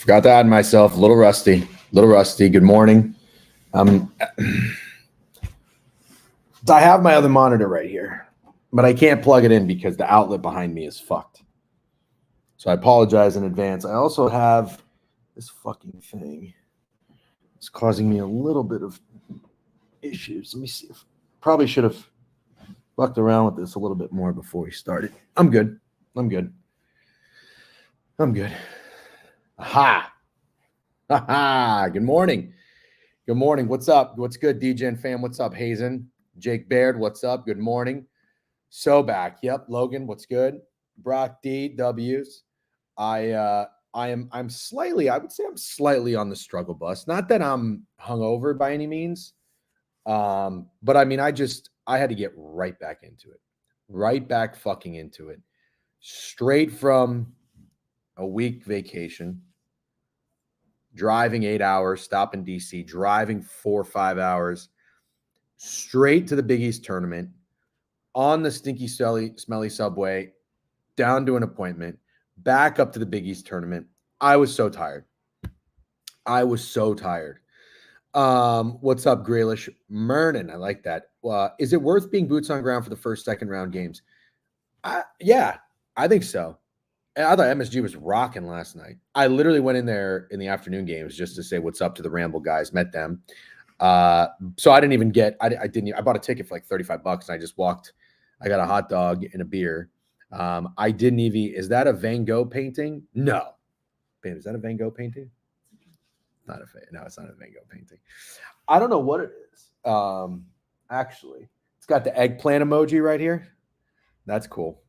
Forgot to add myself. A little rusty. Good morning. I have my other monitor right here, but I can't plug it in because the outlet behind me is fucked. So I apologize in advance. I also have this fucking thing. It's causing me a little bit of issues. Let me see. Probably should have fucked around with this a little bit more before we started. I'm good. Aha. Good morning. What's up? What's good, DJ and fam? What's up, Hazen? Jake Baird, what's up? Good morning. So back. Yep. Logan, what's good? Brock D, W's. I'm slightly on the struggle bus. Not that I'm hungover by any means. But I mean, I had to get right back into it. Right back fucking into it. Straight from a week vacation, driving 8 hours, stop in DC, driving 4 or 5 hours, straight to the Big East tournament, on the stinky, smelly subway, down to an appointment, back up to the Big East tournament. I was so tired. What's up, Grealish? Mernon, I like that. Is it worth being boots on ground for the first, second round games? Yeah, I think so. I thought MSG was rocking last night. I literally went in there in the afternoon games just to say what's up to the Ramble guys, met them. So I didn't even I bought a ticket for like $35 and I just walked. I got a hot dog and a beer. Is that a Van Gogh painting? No. Babe, is that a Van Gogh painting? No, it's not a Van Gogh painting. I don't know what it is. Actually, it's got the eggplant emoji right here. That's cool.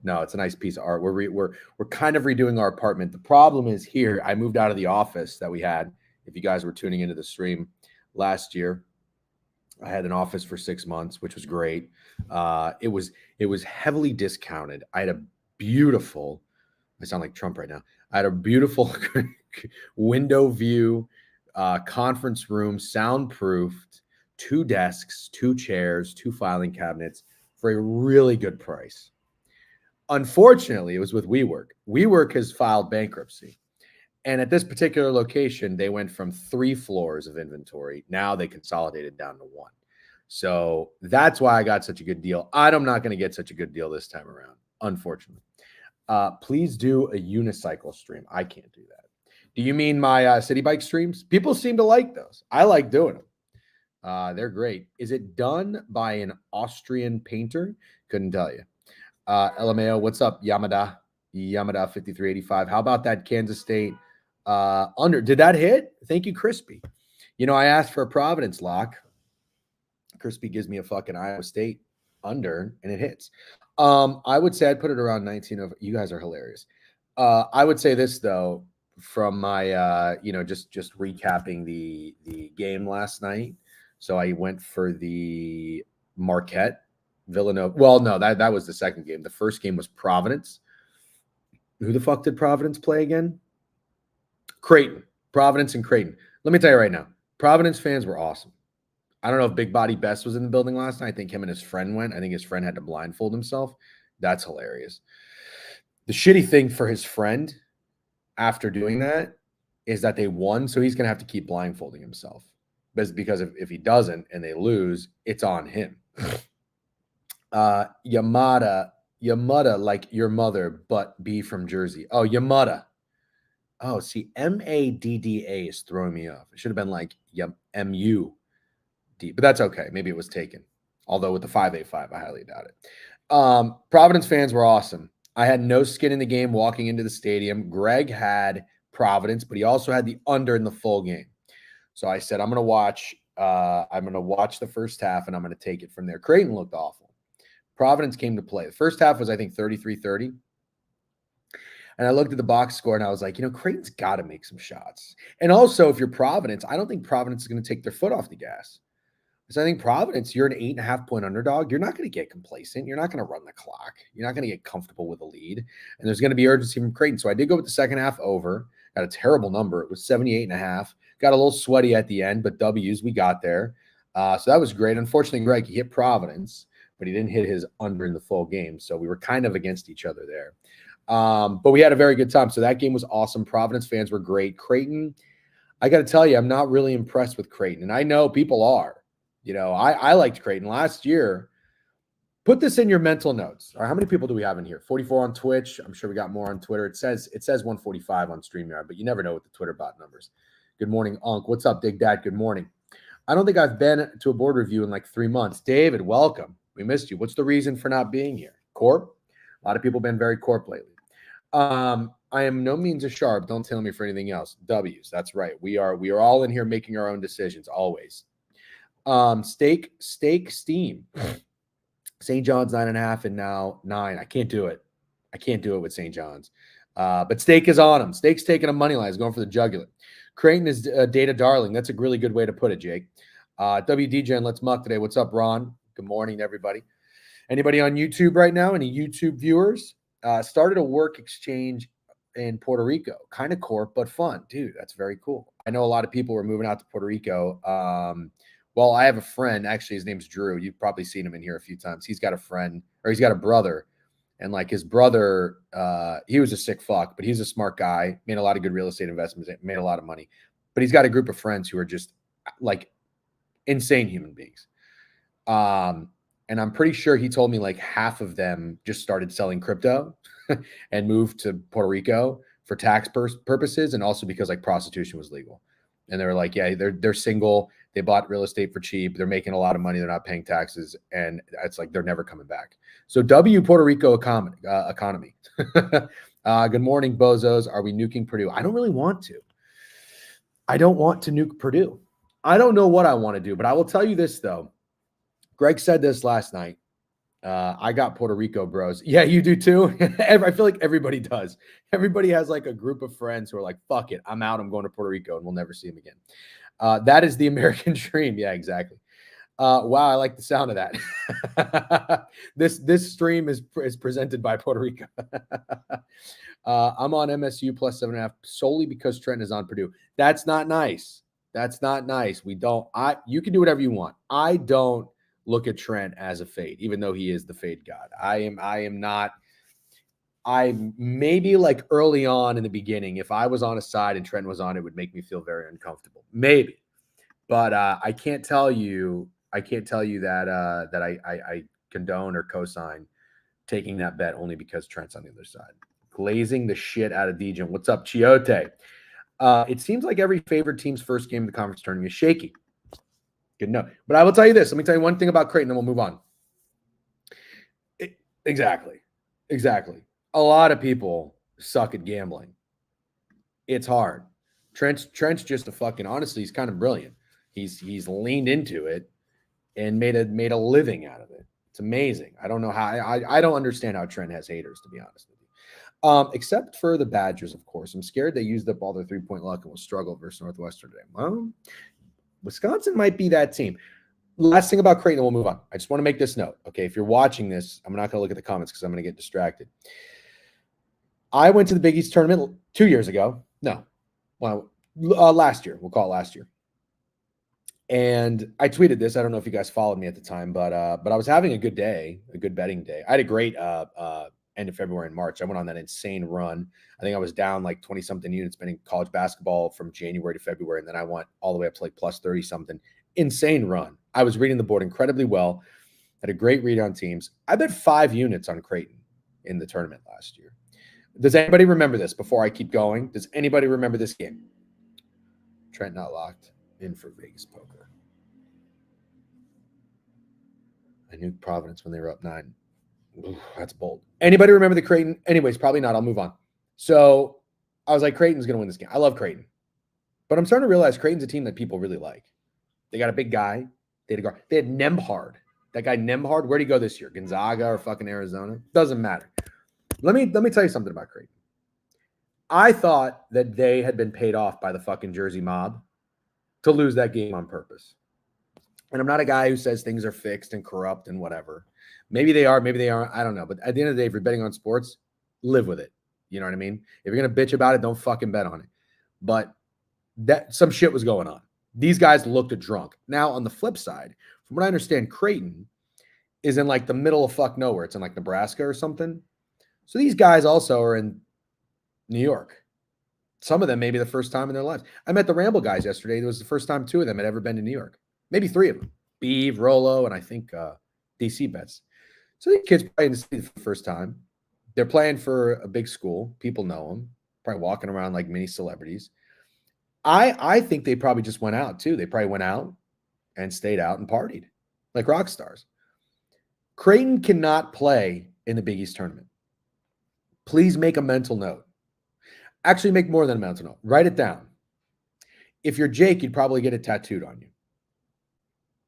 No, it's a nice piece of art. We're kind of redoing our apartment. The problem is here, I moved out of the office that we had. If you guys were tuning into the stream last year, I had an office for 6 months, which was great. It was heavily discounted. I sound like Trump right now. I had a beautiful window view, conference room, soundproofed, 2 desks, 2 chairs, 2 filing cabinets for a really good price. Unfortunately, it was with WeWork. WeWork has filed bankruptcy. And at this particular location, they went from 3 floors of inventory. Now they consolidated down to 1. So that's why I got such a good deal. I'm not going to get such a good deal this time around, unfortunately. Please do a unicycle stream. I can't do that. Do you mean my city bike streams? People seem to like those. I like doing them. They're great. Is it done by an Austrian painter? Couldn't tell you. LMAO, what's up, Yamada 5385? How about that Kansas State under? Did that hit? Thank you, Crispy. I asked for a Providence lock. Crispy gives me a fucking Iowa State under, and it hits. I would say I'd put it around 19 over. You guys are hilarious. I would say this though, from my just recapping the game last night. So I went for the Marquette Villanova. Well, no, that was the second game. The first game was Providence. Who the fuck did Providence play again? Creighton. Providence and Creighton. Let me tell you right now, Providence fans were awesome. I don't know if Big Body Best was in the building last night. I think him and his friend went. I think his friend had to blindfold himself. That's hilarious. The shitty thing for his friend after doing that is that they won, so he's going to have to keep blindfolding himself. Because if he doesn't and they lose, it's on him. Yamada, like your mother, but be from Jersey. Oh, Yamada. Oh, see, Madda is throwing me off. It should have been like MUD, but that's okay. Maybe it was taken. Although with the 585, I highly doubt it. Providence fans were awesome. I had no skin in the game walking into the stadium. Greg had Providence, but he also had the under in the full game. So I said, I'm going to watch the first half, and I'm going to take it from there. Creighton looked awful. Providence came to play. The first half was, I think, 33-30. And I looked at the box score, and I was like, Creighton's got to make some shots. And also, if you're Providence, I don't think Providence is going to take their foot off the gas. Because I think Providence, you're an 8.5-point underdog. You're not going to get complacent. You're not going to run the clock. You're not going to get comfortable with a lead. And there's going to be urgency from Creighton. So I did go with the second half over. Got a terrible number. It was 78.5. Got a little sweaty at the end, but W's, we got there. So that was great. Unfortunately, Greg, he hit Providence, but he didn't hit his under in the full game. So we were kind of against each other there. But we had a very good time. So that game was awesome. Providence fans were great. Creighton, I got to tell you, I'm not really impressed with Creighton. And I know people are. I liked Creighton last year. Put this in your mental notes. All right, how many people do we have in here? 44 on Twitch. I'm sure we got more on Twitter. It says 145 on StreamYard, but you never know with the Twitter bot numbers. Good morning, Unc. What's up, Big Dad? Good morning. I don't think I've been to a board review in like 3 months. David, welcome. We missed you. What's the reason for not being here? Corp? A lot of people have been very corp lately. I am no means a sharp. Don't tell me for anything else. W's. That's right. We are all in here making our own decisions always. Steak steam. St. John's 9.5 and now 9. I can't do it. With St. John's. But Steak is on him. Steak's taking a money line. He's going for the jugular. Creighton is data darling. That's a really good way to put it, Jake. WDJ and Let's Muck today. What's up, Ron? Good morning, everybody. Anybody on YouTube right now? Any YouTube viewers? Started a work exchange in Puerto Rico. Kind of corp, but fun. Dude, that's very cool. I know a lot of people were moving out to Puerto Rico. Well, I have a friend. Actually, his name's Drew. You've probably seen him in here a few times. He's got a friend, or he's got a brother. And like his brother, he was a sick fuck, but he's a smart guy, made a lot of good real estate investments, made a lot of money. But he's got a group of friends who are just like insane human beings. And I'm pretty sure he told me like half of them just started selling crypto and moved to Puerto Rico for tax purposes, and also because like prostitution was legal. And they were like, yeah, they're single. They bought real estate for cheap. They're making a lot of money. They're not paying taxes. And it's like they're never coming back. So W Puerto Rico economy. Good morning, bozos. Are we nuking Purdue? I don't really want to. I don't want to nuke Purdue. I don't know what I want to do, but I will tell you this, though. Greg said this last night. I got Puerto Rico bros. Yeah, you do too. I feel like everybody does. Everybody has like a group of friends who are like, fuck it, I'm out. I'm going to Puerto Rico and we'll never see him again. That is the American dream. Yeah, exactly. Wow, I like the sound of that. This stream is presented by Puerto Rico. I'm on MSU plus 7.5 solely because Trent is on Purdue. That's not nice. That's not nice. You can do whatever you want. I don't look at Trent as a fade, even though he is the fade god. I am not. I maybe like early on in the beginning, if I was on a side and Trent was on, it would make me feel very uncomfortable. Maybe, but I can't tell you. I can't tell you that I condone or co-sign taking that bet only because Trent's on the other side. Glazing the shit out of DJ. What's up, Chiote? It seems like every favorite team's first game of the conference tournament is shaky. Good to know. But I will tell you this. Let me tell you one thing about Creighton, then we'll move on. Exactly. A lot of people suck at gambling. It's hard. Trent's just a fucking, honestly, he's kind of brilliant. He's leaned into it and made a living out of it. It's amazing. I don't know how. I don't understand how Trent has haters, to be honest with you. Except for the Badgers, of course. I'm scared they used up all their 3-point luck and will struggle versus Northwestern today. Well, Wisconsin might be that team. Last thing about Creighton, we'll move on. I just want to make this note. Okay, if you're watching this, I'm not going to look at the comments because I'm going to get distracted. I went to the Big East tournament 2 years ago. No, well, last year. We'll call it last year. And I tweeted this. I don't know if you guys followed me at the time, but I was having a good day, a good betting day. I had a great end of February and March. I went on that insane run. I think I was down like 20-something units betting college basketball from January to February, and then I went all the way up to like plus 30-something. Insane run. I was reading the board incredibly well. Had a great read on teams. I bet 5 units on Creighton in the tournament last year. Does anybody remember this before I keep going? Does anybody remember this game? Trent not locked in for Vegas poker. I knew Providence when they were up 9. Ooh, that's bold. Anybody remember the Creighton? Anyways, probably not. I'll move on. So I was like, Creighton's going to win this game. I love Creighton. But I'm starting to realize Creighton's a team that people really like. They got a big guy. They had a guard. They had Nembhard. That guy Nembhard, where'd he go this year? Gonzaga or fucking Arizona? Doesn't matter. Let me tell you something about Creighton. I thought that they had been paid off by the fucking Jersey mob to lose that game on purpose. And I'm not a guy who says things are fixed and corrupt and whatever. Maybe they are, maybe they aren't. I don't know. But at the end of the day, if you're betting on sports, live with it. You know what I mean? If you're going to bitch about it, don't fucking bet on it. But that some shit was going on. These guys looked drunk. Now, on the flip side, from what I understand, Creighton is in like the middle of fuck nowhere. It's in like Nebraska or something. So these guys also are in New York. Some of them maybe the first time in their lives. I met the Ramble guys yesterday. It was the first time two of them had ever been to New York. Maybe three of them. Beeve, Rolo, and I think DC Bets. So these kids probably in the city for the first time. They're playing for a big school. People know them. Probably walking around like mini celebrities. I think they probably just went out too. They probably went out and stayed out and partied like rock stars. Creighton cannot play in the Big East tournament. Please make a mental note. Actually, make more than a mental note. Write it down. If you're Jake, you'd probably get it tattooed on you.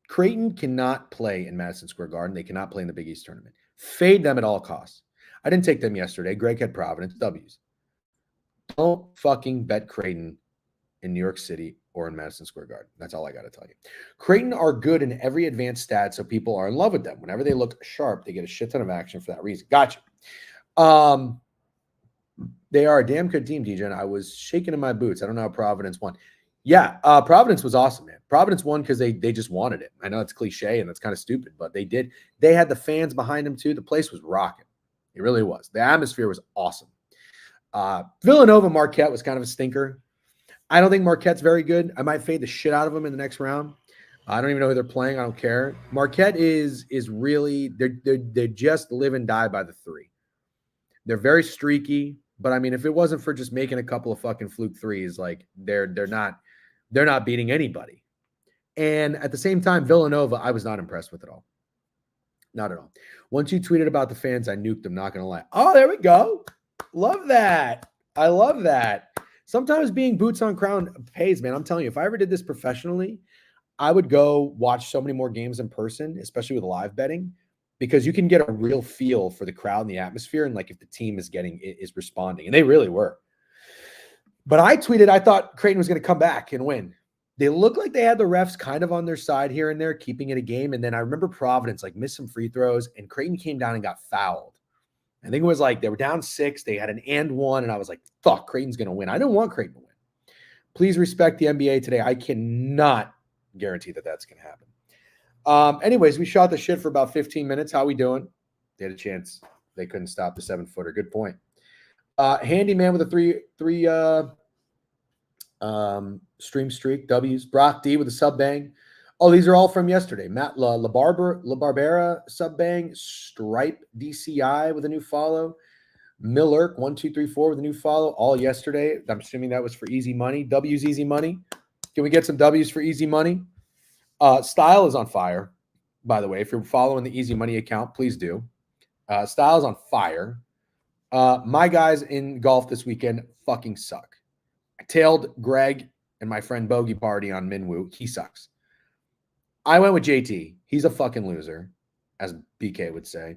Creighton cannot play in Madison Square Garden. They cannot play in the Big East tournament. Fade them at all costs. I didn't take them yesterday. Greg had Providence. W's. Don't fucking bet Creighton in New York City or in Madison Square Garden. That's all I got to tell you. Creighton are good in every advanced stat, so people are in love with them. Whenever they look sharp, they get a shit ton of action for that reason. Gotcha. They are a damn good team, DJ, and I was shaking in my boots. I don't know how Providence won. Yeah, Providence was awesome, man. Providence won because they just wanted it. I know it's cliche and that's kind of stupid, but they did. They had the fans behind them too. The place was rocking. It really was. The atmosphere was awesome. Villanova Marquette was kind of a stinker. I don't think Marquette's very good. I might fade the shit out of them in the next round. I don't even know who they're playing. I don't care. Marquette is really they just live and die by the three. They're very streaky, but I mean, if it wasn't for just making a couple of fucking fluke threes, like they're not beating anybody. And at the same time, Villanova, I was not impressed with at all. Not at all. Once you tweeted about the fans, I nuked them, not going to lie. Oh, there we go. Love that. I love that. Sometimes being boots on ground pays, man. I'm telling you, if I ever did this professionally, I would go watch so many more games in person, especially with live betting, because you can get a real feel for the crowd and the atmosphere and like if the team is responding. And they really were. But I tweeted, I thought Creighton was going to come back and win. They looked like they had the refs kind of on their side here and there, keeping it a game. And then I remember Providence like missed some free throws and Creighton came down and got fouled. I think it was like they were down 6. They had an and one. And I was like, fuck, Creighton's going to win. I didn't want Creighton to win. Please respect the NBA today. I cannot guarantee that that's going to happen. Anyways, we shot the shit for about 15 minutes. How we doing? They had a chance. They couldn't stop the 7-footer. Good point. Handyman with a three stream streak. W's. Brock D with a sub bang. Oh, these are all from yesterday. Matt La Barbera sub bang. Stripe DCI with a new follow. Millerk 1234 with a new follow. All yesterday. I'm assuming that was for easy money. W's easy money. Can we get some W's for easy money? Style is on fire, by the way. If you're following the Easy Money account, please do. Style is on fire. My guys in golf this weekend fucking suck. I tailed Greg and my friend Bogey Party on Minwoo. He sucks. I went with JT. He's a fucking loser, as BK would say.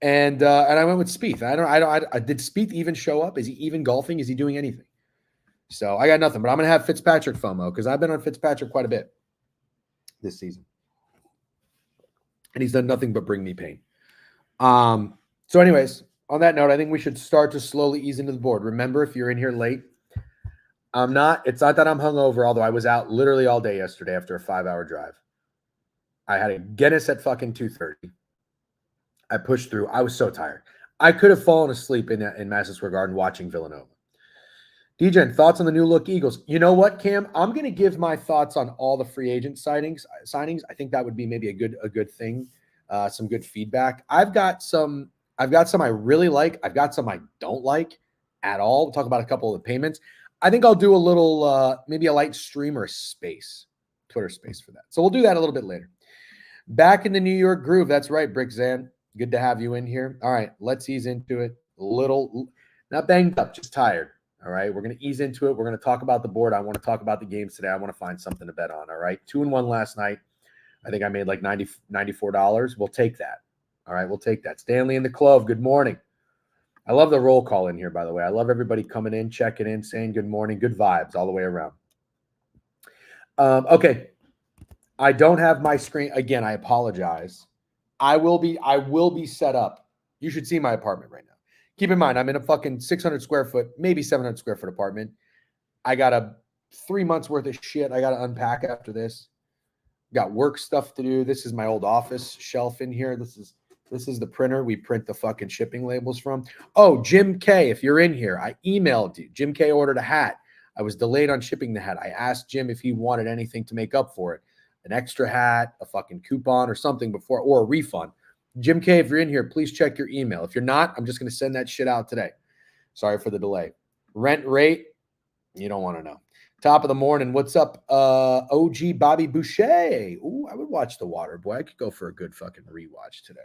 And I went with Spieth. I did Spieth even show up? Is he even golfing? Is he doing anything? So I got nothing, but I'm going to have Fitzpatrick FOMO because I've been on Fitzpatrick quite a bit this season. And he's done nothing but bring me pain. So anyways, on that note, I think we should start to slowly ease into the board. Remember, if you're in here late, it's not that I'm hungover, although I was out literally all day yesterday after a 5-hour drive. I had a Guinness at fucking 2:30. I pushed through. I was so tired. I could have fallen asleep in Madison Square Garden watching Villanova. DJ, thoughts on the new look Eagles? You know what, Cam? I'm going to give my thoughts on all the free agent signings. I think that would be maybe a good thing. Some good feedback. I've got some I really like. I've got some I don't like at all. We'll talk about a couple of the payments. I think I'll do a little, maybe a light stream or a space, Twitter space for that. So we'll do that a little bit later. Back in the New York groove. That's right, Brick Zan. Good to have you in here. All right, let's ease into it. Not banged up, just tired. All right, we're going to ease into it. We're going to talk about the board. I want to talk about the games today. I want to find something to bet on. All right, 2-1 last night. I think I made like $94. We'll take that. All right, we'll take that. Stanley in the Clove, good morning. I love the roll call in here, by the way. I love everybody coming in, checking in, saying good morning. Good vibes all the way around. Okay, I don't have my screen. Again, I apologize. I will be set up. You should see my apartment right now. Keep in mind, I'm in a fucking 600 square foot, maybe 700 square foot apartment. I got 3 months worth of shit I got to unpack after this. Got work stuff to do. This is my old office shelf in here. This is This is the printer we print the fucking shipping labels from. Oh, Jim K, if you're in here, I emailed you. Jim K ordered a hat. I was delayed on shipping the hat. I asked Jim if he wanted anything to make up for it. An extra hat, a fucking coupon or something before, or a refund. Jim K, if you're in here, please check your email. If you're not, I'm just going to send that shit out today. Sorry for the delay. Rent rate, you don't want to know. Top of the morning. What's up? OG Bobby Boucher. Ooh, I would watch The Water Boy. I could go for a good fucking rewatch today.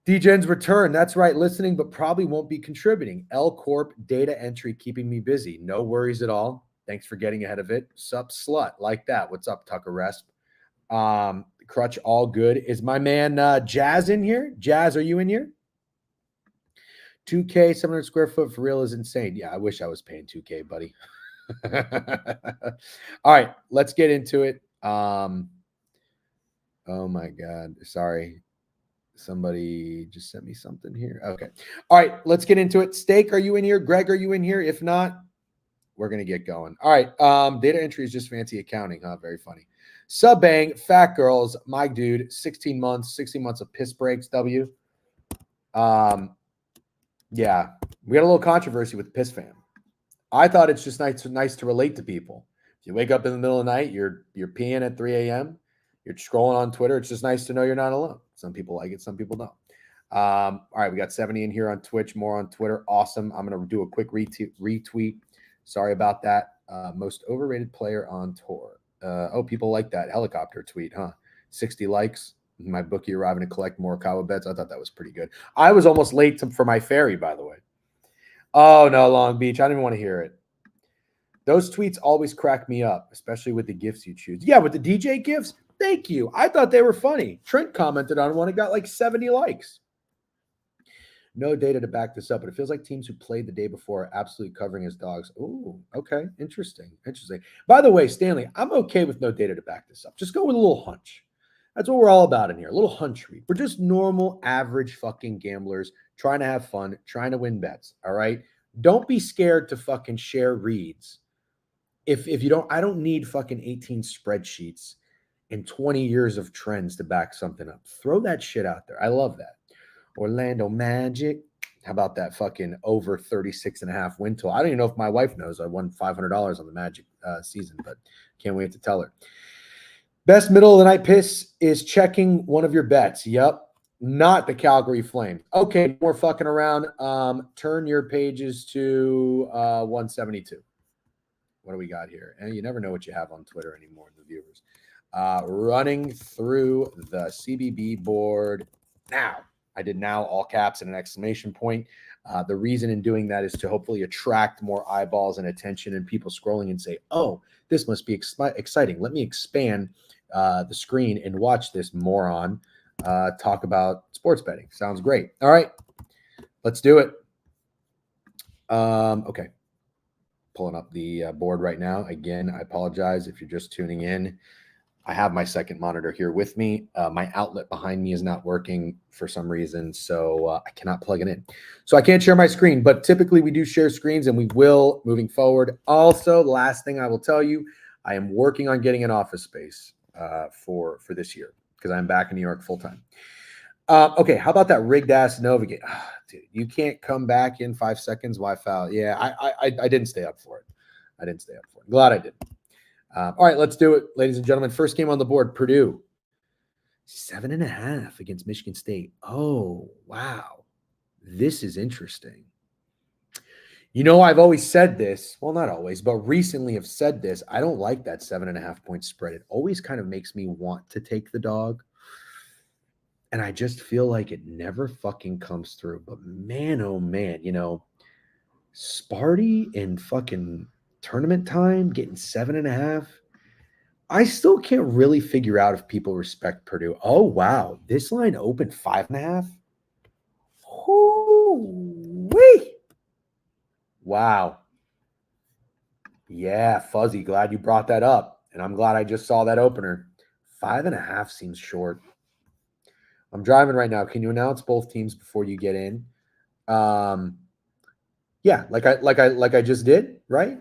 DJ's return. That's right. Listening, but probably won't be contributing. L Corp data entry keeping me busy. No worries at all. Thanks for getting ahead of it. Sup, slut. Like that. What's up, Tucker Resp? Crutch, all good. Is my man Jazz in here? Jazz, are you in here? 2K, 700 square foot for real is insane. Yeah, I wish I was paying 2K, buddy. All right, let's get into it. Oh my God. Sorry. Somebody just sent me something here. Okay. All right, let's get into it. Steak, are you in here? Greg, are you in here? If not, we're going to get going. All right. Data entry is just fancy accounting, huh? Very funny. Subbang, Fat Girls, my dude, 16 months of piss breaks, W. Yeah, we got a little controversy with the Piss fam. I thought it's just nice to relate to people. If you wake up in the middle of the night, you're peeing at 3 a.m., you're scrolling on Twitter, it's just nice to know you're not alone. Some people like it, some people don't. All right, we got 70 in here on Twitch, more on Twitter. Awesome. I'm going to do a quick retweet. Sorry about that. Most overrated player on tour. Oh, people like that helicopter tweet, huh? 60 likes. My bookie arriving to collect Morikawa bets. I thought that was pretty good. I was almost late for my ferry, by the way. Oh, no, Long Beach. I don't even want to hear it. Those tweets always crack me up, especially with the gifts you choose. Yeah, with the DJ gifts, thank you. I thought they were funny. Trent commented on one. It got like 70 likes. No data to back this up, but it feels like teams who played the day before are absolutely covering as dogs. Ooh, okay. Interesting. By the way, Stanley, I'm okay with no data to back this up. Just go with a little hunch. That's what we're all about in here. A little hunch read. We're just normal, average fucking gamblers trying to have fun, trying to win bets. All right. Don't be scared to fucking share reads. If you don't, I don't need fucking 18 spreadsheets and 20 years of trends to back something up. Throw that shit out there. I love that. Orlando Magic. How about that fucking over 36.5 win total? I don't even know if my wife knows. I won $500 on the Magic season, but can't wait to tell her. Best middle of the night piss is checking one of your bets. Yep. Not the Calgary Flames. Okay, more fucking around. Turn your pages to 172. What do we got here? And you never know what you have on Twitter anymore, the viewers. Running through the CBB board now. I did now, all caps and an exclamation point. The reason in doing that is to hopefully attract more eyeballs and attention and people scrolling and say, oh, this must be exciting. Let me expand the screen and watch this moron talk about sports betting. Sounds great. All right, let's do it. Okay. Pulling up the board right now. Again, I apologize if you're just tuning in. I have my second monitor here with me. My outlet behind me is not working for some reason, so I cannot plug it in. So I can't share my screen, but typically we do share screens, and we will moving forward. Also, last thing I will tell you, I am working on getting an office space for this year because I'm back in New York full time. Okay, how about that rigged ass Nova game? Dude, you can't come back in 5 seconds. Why foul? Yeah, I didn't stay up for it. Glad I did. All right, let's do it, ladies and gentlemen. First game on the board, Purdue. 7.5 against Michigan State. Oh, wow. This is interesting. You know, I've always said this. Well, not always, but recently have said this. I don't like that 7.5 point spread. It always kind of makes me want to take the dog. And I just feel like it never fucking comes through. But man, oh man, you know, Sparty in fucking tournament time getting 7.5. I still can't really figure out if people respect Purdue. Oh, wow. This line opened 5.5. Whoo-wee. Wow. Yeah, Fuzzy, glad you brought that up. And I'm glad I just saw that opener. 5.5 seems short. I'm driving right now. Can you announce both teams before you get in? Yeah, like I just did, right?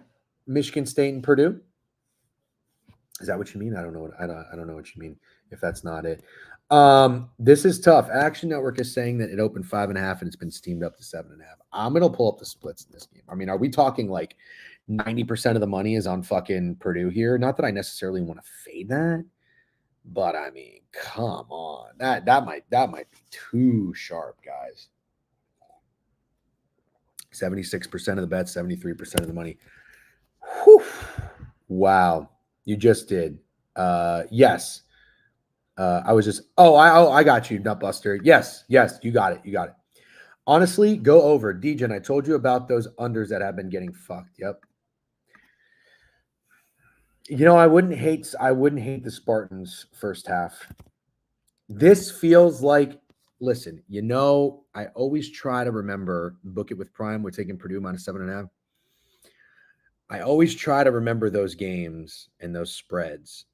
Michigan State and Purdue. Is that what you mean? I don't know. I don't know what you mean if that's not it. This is tough. Action Network is saying that it opened 5.5 and it's been steamed up to 7.5. I'm gonna pull up the splits in this game. I mean, are we talking like 90% of the money is on fucking Purdue here? Not that I necessarily want to fade that, but I mean, come on. That might be too sharp, guys. 76% of the bets, 73% of the money. Whew. Wow. You just did. Yes. I was just, I got you, Nutbuster. Yes, you got it. Honestly, go over. Degen, I told you about those unders that have been getting fucked. Yep. You know, I wouldn't hate the Spartans first half. This feels like, listen, you know, I always try to remember, book it with Prime. We're taking Purdue minus 7.5. I always try to remember those games and those spreads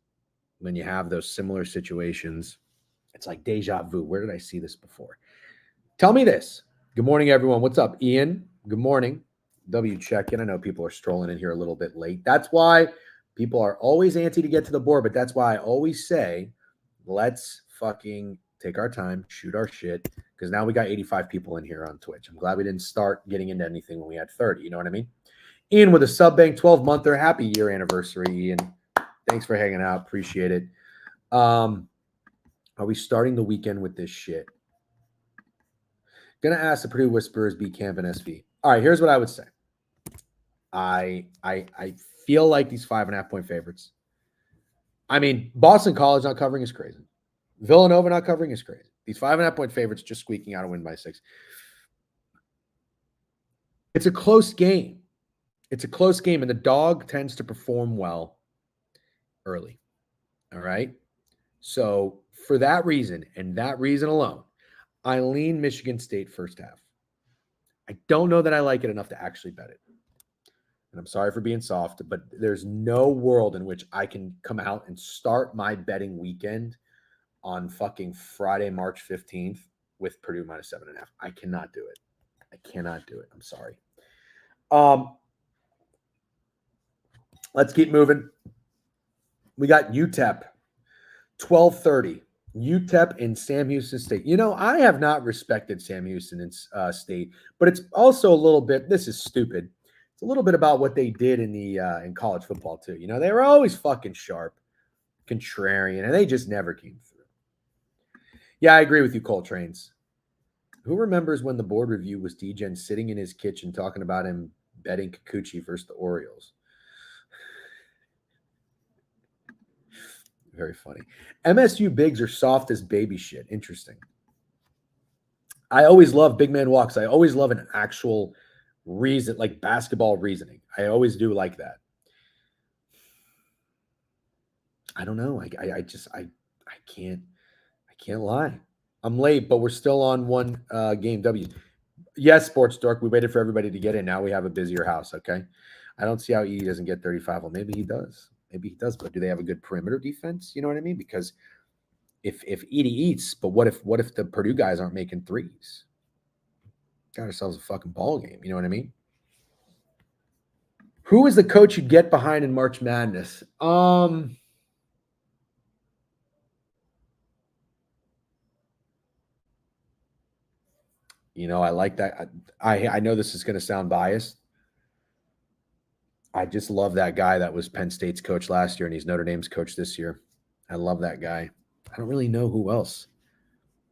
when you have those similar situations. It's like deja vu. Where did I see this before? Tell me this. Good morning, everyone. What's up, Ian? Good morning. W check-in. I know people are strolling in here a little bit late. That's why people are always antsy to get to the board, but that's why I always say, let's fucking take our time, shoot our shit, because now we got 85 people in here on Twitch. I'm glad we didn't start getting into anything when we had 30. You know what I mean? Ian with a sub bank 12-monther. Happy year anniversary, Ian. Thanks for hanging out. Appreciate it. Are we starting the weekend with this shit? Gonna ask the Purdue Whisperers beat Camp and SV. All right, here's what I would say. I feel like these 5.5 point favorites. I mean, Boston College not covering is crazy. Villanova not covering is crazy. These 5.5 point favorites just squeaking out a win by 6. It's a close game. And the dog tends to perform well early. All right. So for that reason and that reason alone, I lean Michigan State first half. I don't know that I like it enough to actually bet it. And I'm sorry for being soft, but there's no world in which I can come out and start my betting weekend on fucking Friday, March 15th with Purdue minus 7.5. I cannot do it. I'm sorry. Let's keep moving. We got UTEP, 12:30. UTEP and Sam Houston State. You know, I have not respected Sam Houston State, but it's also a little bit, this is stupid. It's a little bit about what they did in the in college football too. You know, they were always fucking sharp, contrarian, and they just never came through. Yeah, I agree with you, Coltrane's. Who remembers when the board review was Degen sitting in his kitchen talking about him betting Kikuchi versus the Orioles? Very funny. MSU bigs are soft as baby shit. Interesting. I always love big man walks. I always love an actual reason, like basketball reasoning. I always do like that. I don't know. I can't lie. I'm late, but we're still on one game W. Yes, Sports Dork. We waited for everybody to get in. Now we have a busier house. Okay. I don't see how Edie doesn't get 35. Well, maybe he does. But do they have a good perimeter defense? You know what I mean? Because if Edie eats, but what if the Purdue guys aren't making threes? Got ourselves a fucking ball game. You know what I mean? Who is the coach you get behind in March Madness? You know, I like that. I know this is going to sound biased. I just love that guy that was Penn State's coach last year, and he's Notre Dame's coach this year. I love that guy. I don't really know who else.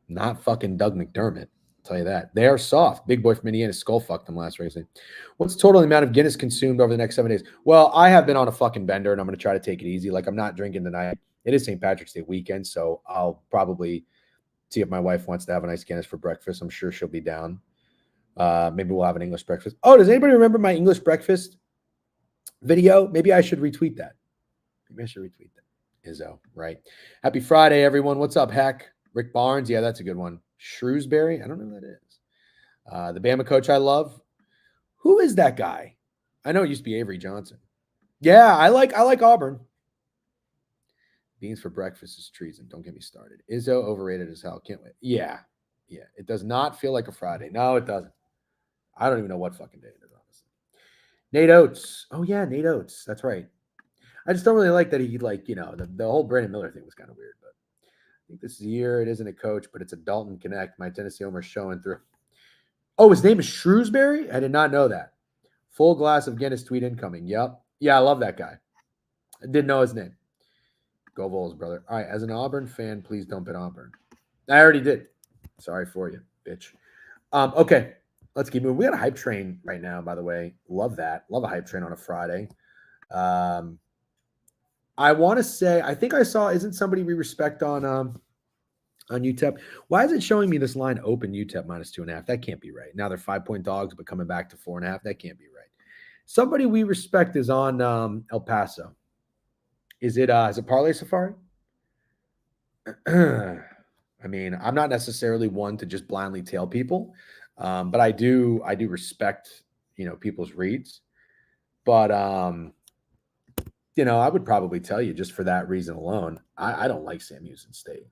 Not fucking Doug McDermott. I'll tell you that. They are soft. Big boy from Indiana skull fucked them last race. What's the total amount of Guinness consumed over the next 7 days? Well, I have been on a fucking bender, and I'm going to try to take it easy. Like, I'm not drinking tonight. It is St. Patrick's Day weekend, so I'll probably see if my wife wants to have a nice Guinness for breakfast. I'm sure she'll be down. Maybe we'll have an English breakfast. Oh, does anybody remember my English breakfast video? Maybe I should retweet that. Izzo, right? Happy Friday, everyone. What's up, Heck? Rick Barnes. Yeah, that's a good one. Shrewsbury. I don't know who that is. The Bama coach I love. Who is that guy? I know it used to be Avery Johnson. Yeah, I like Auburn. Beans for breakfast is treason. Don't get me started. Izzo overrated as hell. Can't wait. Yeah. It does not feel like a Friday. No, it doesn't. I don't even know what fucking day it is, honestly. Nate Oates. Oh, yeah, Nate Oates. That's right. I just don't really like that he, like, you know, the whole Brandon Miller thing was kind of weird. But think this is the year. It isn't a coach, but it's a Dalton Connect. My Tennessee Homer showing through. Oh, his name is Shrewsbury? I did not know that. Full glass of Guinness tweet incoming. Yep. Yeah, I love that guy. I didn't know his name. Go Vols, brother. All right, as an Auburn fan, please don't bet Auburn. I already did. Sorry for you, bitch. Okay, let's keep moving. We got a hype train right now, by the way. Love that. Love a hype train on a Friday. I want to say, I think I saw, isn't somebody we respect on UTEP? Why is it showing me this line open UTEP -2.5? That can't be right. Now they're 5-point dogs, but coming back to 4.5. That can't be right. Somebody we respect is on El Paso. Is it Parlay Safari? I mean, I'm not necessarily one to just blindly tail people, but I do respect, people's reads. But I would probably tell you just for that reason alone, I don't like Sam Houston State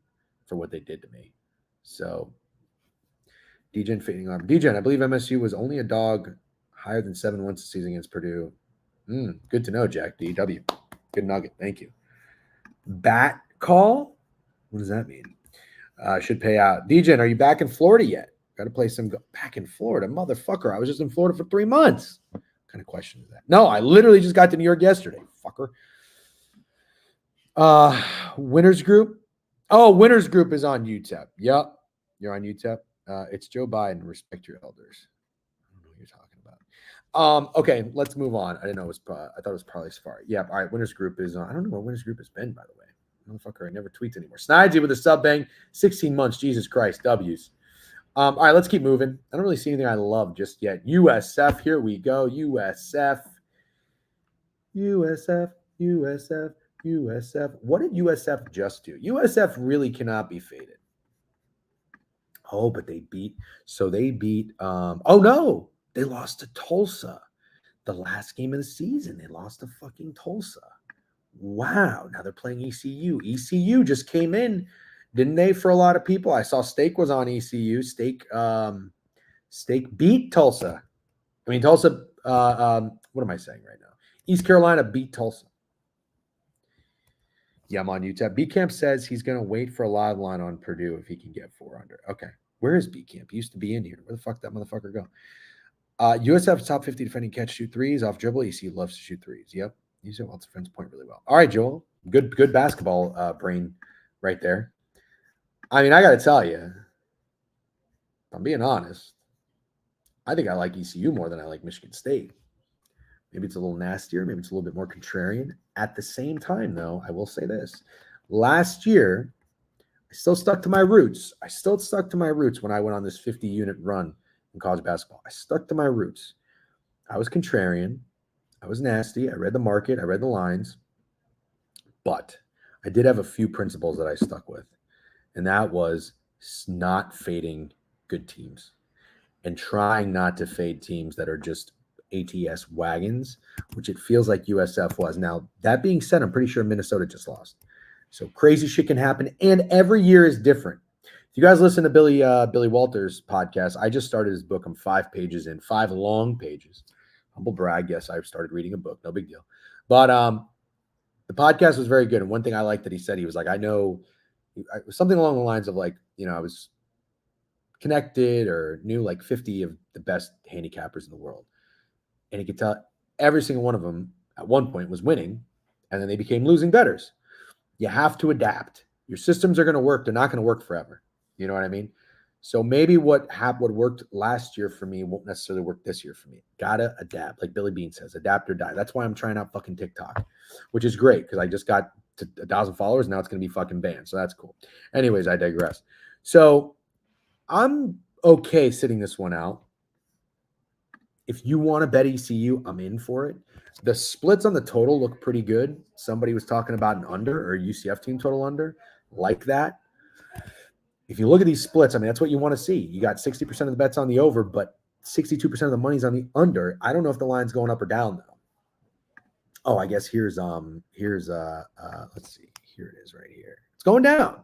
for what they did to me. So, DGen fading on. DGen, I believe MSU was only a dog higher than 7 once this season against Purdue. Good to know, Jack DW. Good nugget. Thank you. Bat call? What does that mean? Should pay out. DGen, are you back in Florida yet? Got to play some back in Florida. Motherfucker, I was just in Florida for 3 months. What kind of question is that? No, I literally just got to New York yesterday. Fucker. Winners Group. Oh, Winners Group is on UTEP. Yep. You're on UTEP. It's Joe Biden. Respect your elders. I don't know what you're talking about. Okay, let's move on. I didn't know it was, I thought it was probably Safari. Yeah. All right. Winners Group is on. I don't know where Winners Group has been, by the way. Motherfucker, I never tweet anymore. Snidesy with a sub bang. 16 months. Jesus Christ. W's. All right, let's keep moving. I don't really see anything I love just yet. USF. Here we go. USF. What did USF just do? USF really cannot be faded. Oh, but they beat. So they beat. Oh, no. They lost to Tulsa. The last game of the season. They lost to fucking Tulsa. Wow. Now they're playing ECU. ECU just came in, didn't they, for a lot of people? I saw Steak was on ECU. Steak beat Tulsa. I mean, Tulsa, what am I saying right now? East Carolina beat Tulsa. Yeah, I'm on UTEP. B Camp says he's going to wait for a live line on Purdue if he can get 4 under. Okay. Where is B Camp? He used to be in here. Where the fuck did that motherfucker go? USF's top 50 defending catch, shoot threes off dribble. ECU loves to shoot threes. Yep. UCF wants defense point really well. All right, Joel. Good basketball brain right there. I mean, I got to tell you, if I'm being honest, I think I like ECU more than I like Michigan State. Maybe it's a little nastier. Maybe it's a little bit more contrarian. At the same time, though, I will say this. Last year, I still stuck to my roots. When I went on this 50-unit run in college basketball. I stuck to my roots. I was contrarian. I was nasty. I read the market. I read the lines. But I did have a few principles that I stuck with. And that was not fading good teams and trying not to fade teams that are just ATS wagons, which it feels like USF was. Now, that being said, I'm pretty sure Minnesota just lost. So crazy shit can happen. And every year is different. If you guys listen to Billy Walters' podcast, I just started his book. I'm 5 pages in, 5 long pages. Humble brag. Yes, I've started reading a book. No big deal. But the podcast was very good. And one thing I liked that he said, he was like, I know something along the lines of like, I was connected or knew like 50 of the best handicappers in the world. And he could tell every single one of them at one point was winning. And then they became losing bettors. You have to adapt. Your systems are going to work. They're not going to work forever. You know what I mean? So maybe what worked last year for me won't necessarily work this year for me. Gotta adapt. Like Billy Bean says, adapt or die. That's why I'm trying out fucking TikTok, which is great because I just got to 1,000 followers. Now it's going to be fucking banned. So that's cool. Anyways, I digress. So I'm okay sitting this one out. If you want to bet ECU, I'm in for it. The splits on the total look pretty good. Somebody was talking about an under or a UCF team total under. Like that. If you look at these splits, I mean, that's what you want to see. You got 60% of the bets on the over, but 62% of the money's on the under. I don't know if the line's going up or down, though. Oh, I guess here's let's see. Here it is right here. It's going down.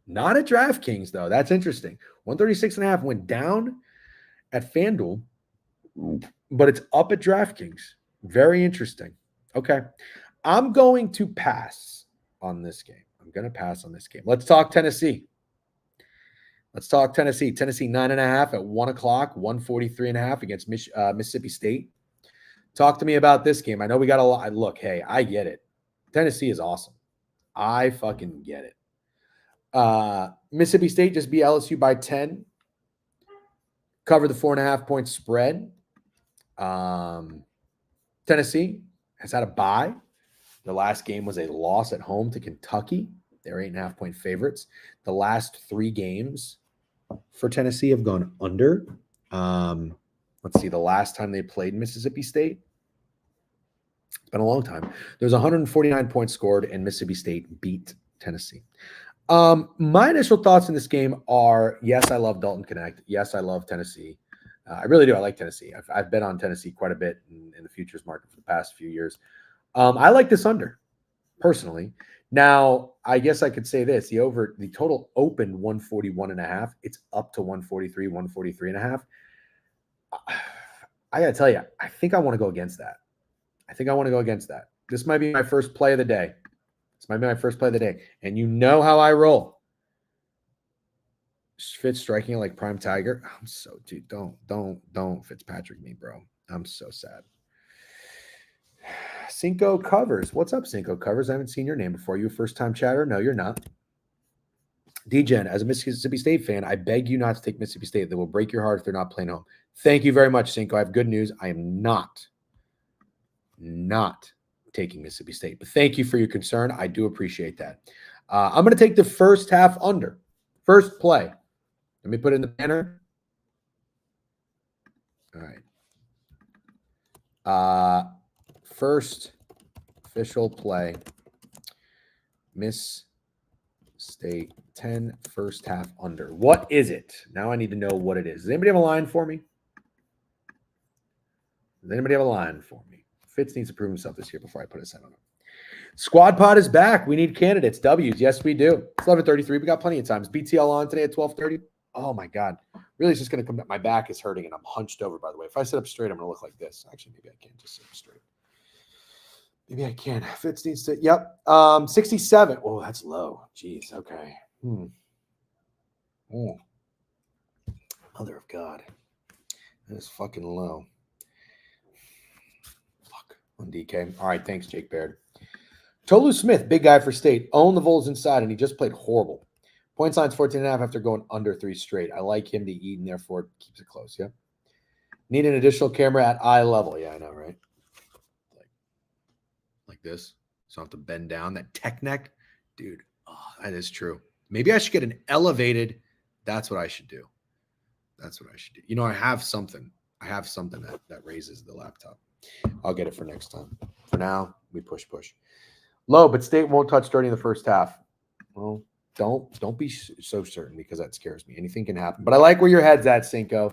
Not at DraftKings, though. That's interesting. 136.5 went down at FanDuel, but it's up at DraftKings. Very interesting. Okay. I'm going to pass on this game. I'm going to pass on this game. Let's talk Tennessee. Tennessee 9.5 at 1 o'clock, 143.5 against Mississippi State. Talk to me about this game. I know we got a lot. Look, hey, I get it. Tennessee is awesome. I fucking get it. Mississippi State just beat LSU by 10. Cover the 4.5-point spread. Tennessee has had a bye. The last game was a loss at home to Kentucky. They're 8.5-point favorites. The last 3 games for Tennessee have gone under. Let's see, the last time they played Mississippi State, it's been a long time. There's 149 points scored, and Mississippi State beat Tennessee. My initial thoughts in this game are, yes, I love Dalton Connect. Yes, I love Tennessee. I really do. I like Tennessee. I've bet on Tennessee quite a bit in the futures market for the past few years. I like this under, personally. Now, I guess I could say this. The total opened 141.5. It's up to 143, 143.5. I got to tell you, I think I want to go against that. This might be my first play of the day. And you know how I roll. Fitz striking like Prime Tiger. I'm so, dude, don't Fitzpatrick me, bro. I'm so sad. Cinco Covers. What's up, Cinco Covers? I haven't seen your name before. You a first-time chatter? No, you're not. DGen, as a Mississippi State fan, I beg you not to take Mississippi State. They will break your heart if they're not playing home. Thank you very much, Cinco. I have good news. I am not taking Mississippi State. But thank you for your concern. I do appreciate that. I'm going to take the first half under. First play. Let me put it in the banner. All right. First official play. Miss State 10 first half under. What is it? Now I need to know what it is. Does anybody have a line for me? Fitz needs to prove himself this year before I put a set on him. Squad Pod is back. We need candidates. W's. Yes, we do. It's 11:33. We got plenty of time. Is BTL on today at 12:30? Oh, my God. Really, it's just going to come back. My back is hurting, and I'm hunched over, by the way. If I sit up straight, I'm going to look like this. Actually, maybe I can't just sit up straight. Maybe I can. Fitz needs to. Yep. 67. Oh, that's low. Jeez. Okay. Mother of God. That is fucking low. Fuck. On DK. All right. Thanks, Jake Baird. Tolu Smith, big guy for State. Own the Vols inside, and he just played horrible. Points line's 14.5 after going under 3 straight. I like him to eat, and therefore keeps it close. Yeah. Need an additional camera at eye level. Yeah, I know, right? Like this. So I have to bend down. That tech neck. Dude, that is true. Maybe I should get an elevated. That's what I should do. You know, I have something that raises the laptop. I'll get it for next time. For now, we push. Low, but State won't touch dirty in the first half. Well, don't be so certain, because that scares me. Anything can happen. But I like where your head's at, Cinco.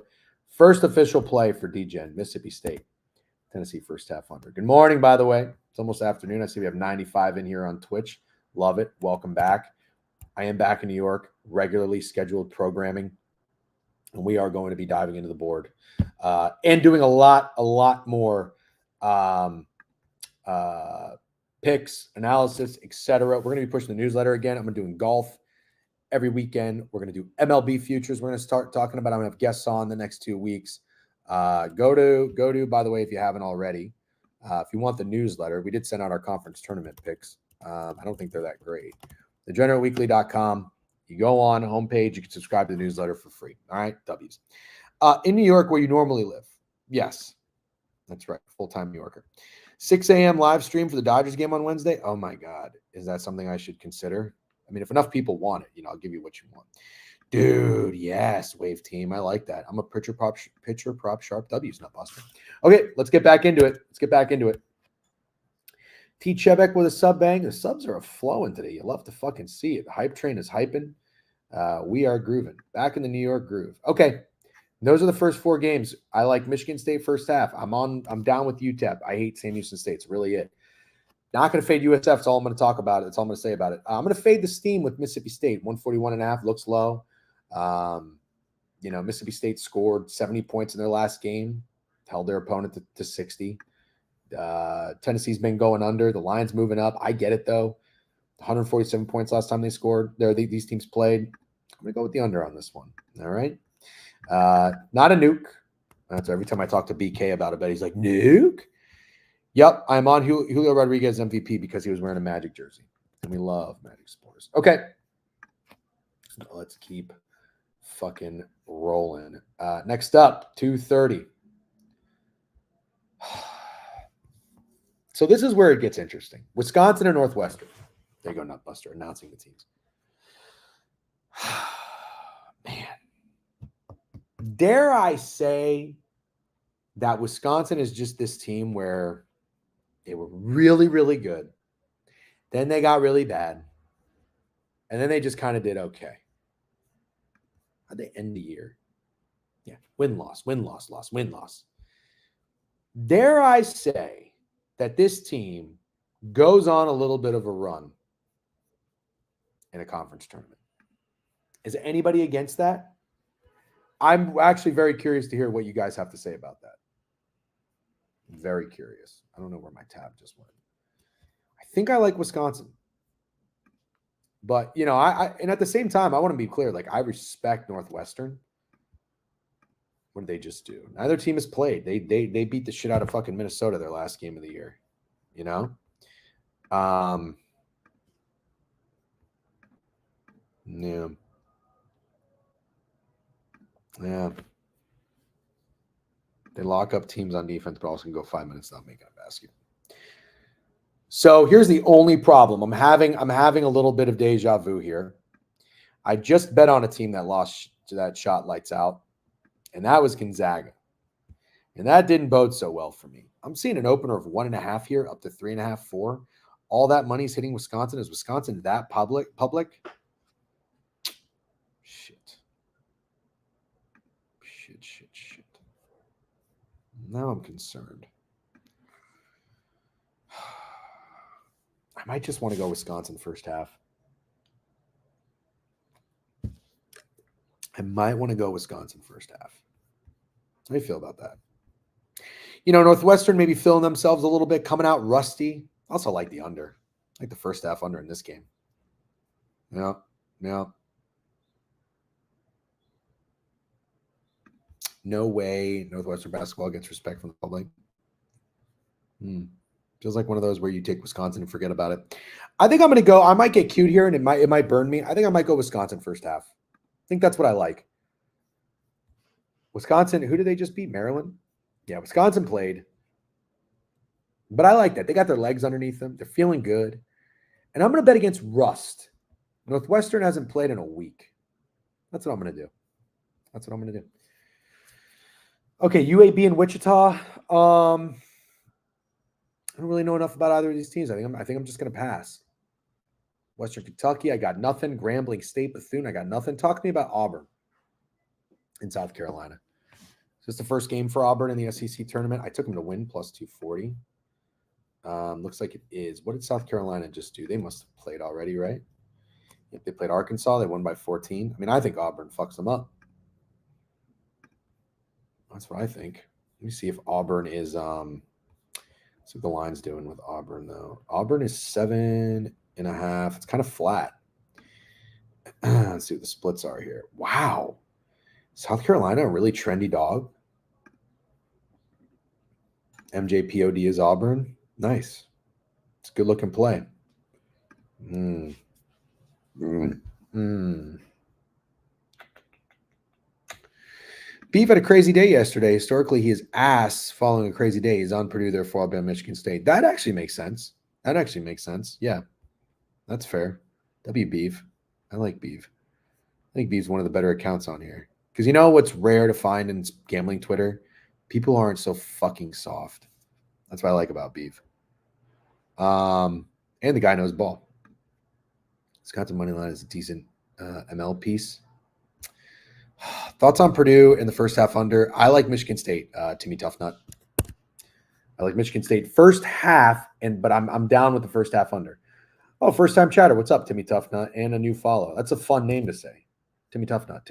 First official play for DGen, Mississippi State. Tennessee first half under. Good morning, by the way. It's almost afternoon. I see we have 95 in here on Twitch. Love it. Welcome back. I am back in New York, regularly scheduled programming, and we are going to be diving into the board and doing a lot more picks, analysis, etc. We're going to be pushing the newsletter again. I'm going to be doing golf every weekend. We're going to do MLB futures. We're going to start talking about. I'm going to have guests on the next 2 weeks. Go to, by the way, if you haven't already, if you want the newsletter, we did send out our conference tournament picks. I don't think they're that great. TheGeneralWeekly.com. You go on homepage, you can subscribe to the newsletter for free. All right, W's. In New York, where you normally live. Yes, that's right. Full-time New Yorker. 6 a.m. live stream for the Dodgers game on Wednesday. Oh my God. Is that something I should consider? I mean, if enough people want it, I'll give you what you want. Dude, yes, Wave Team. I like that. I'm a pitcher prop sharp W's, not Boston. Okay, let's get back into it. T. Chebek with a sub bang. The subs are flowing today. You love to fucking see it. The hype train is hyping. We are grooving. Back in the New York groove. Okay, those are the first 4 games. I like Michigan State first half. I'm down with UTEP. I hate Sam Houston State. It's really it. Not going to fade USF. That's all I'm going to talk about. That's all I'm going to say about it. I'm going to fade the steam with Mississippi State. 141.5 looks low. Mississippi State scored 70 points in their last game, held their opponent to 60. Tennessee's been going under. The line's moving up. I get it, though. 147 points last time they scored. These teams played. I'm going to go with the under on this one. All right. Not a nuke. That's every time I talk to BK about it, but he's like, nuke? Yep, I'm on Julio Rodriguez MVP because he was wearing a Magic jersey. And we love Magic supporters. Okay. Let's keep fucking rolling. Next up, 2:30. So this is where it gets interesting. Wisconsin and Northwestern. There you go, Nutbuster, announcing the teams. Man. Dare I say that Wisconsin is just this team where they were really, really good. Then they got really bad. And then they just kind of did okay. How'd they end the year? Yeah, win-loss, win-loss, loss, win-loss. Dare I say that this team goes on a little bit of a run in a conference tournament? Is anybody against that? I'm actually very curious to hear what you guys have to say about that. Very curious. I don't know where my tab just went. I think I like Wisconsin. But, you know, and at the same time, I want to be clear. Like, I respect Northwestern. What did they just do? Neither team has played. They beat the shit out of fucking Minnesota their last game of the year. You know? Yeah. Yeah. They lock up teams on defense, but also can go 5 minutes without making a basket. So here's the only problem. I'm having a little bit of deja vu here. I just bet on a team that lost that shot lights out, and that was Gonzaga. And that didn't bode so well for me. I'm seeing an opener of 1.5 here, up to 3.5, 4. All that money's hitting Wisconsin. Is Wisconsin that public? Shit. Now I'm concerned. I might just want to go Wisconsin first half. How do you feel about that? You know, Northwestern maybe filling themselves a little bit, coming out rusty. Also like the under. Like the first half under in this game. Yeah. No way Northwestern basketball gets respect from the public. Feels like one of those where you take Wisconsin and forget about it. I think I'm going to go. I might get cute here, and it might burn me. I think I might go Wisconsin first half. I think that's what I like. Wisconsin, who did they just beat? Maryland? Yeah, Wisconsin played. But I like that. They got their legs underneath them. They're feeling good. And I'm going to bet against rust. Northwestern hasn't played in a week. That's what I'm going to do. Okay, UAB and Wichita. I don't really know enough about either of these teams. I think I'm just going to pass. Western Kentucky, I got nothing. Grambling State, Bethune, I got nothing. Talk to me about Auburn in South Carolina. Is this the first game for Auburn in the SEC tournament? I took them to win plus 240. Looks like it is. What did South Carolina just do? They must have played already, right? If they played Arkansas, they won by 14. I mean, I think Auburn fucks them up. That's what I think. Let me see if Auburn is see what the line's doing with Auburn, though. Auburn is 7.5. It's kind of flat. Let's see what the splits are here. Wow. South Carolina, a really trendy dog. MJPOD is Auburn. Nice. It's a good-looking play. Beef had a crazy day yesterday. Historically, he is ass following a crazy day. He's on Purdue, therefore Alabama, Michigan State. That actually makes sense. Yeah, that's fair. W Beef. I like Beef. I think Beef's one of the better accounts on here. Because you know what's rare to find in gambling Twitter? People aren't so fucking soft. That's what I like about Beef. And the guy knows ball. Wisconsin money line is a decent ML piece. Thoughts on Purdue in the first half under? I like Michigan State, Timmy Toughnut. I like Michigan State first half, but I'm down with the first half under. Oh, first time chatter. What's up, Timmy Toughnut? And a new follow. That's a fun name to say. Timmy Toughnut.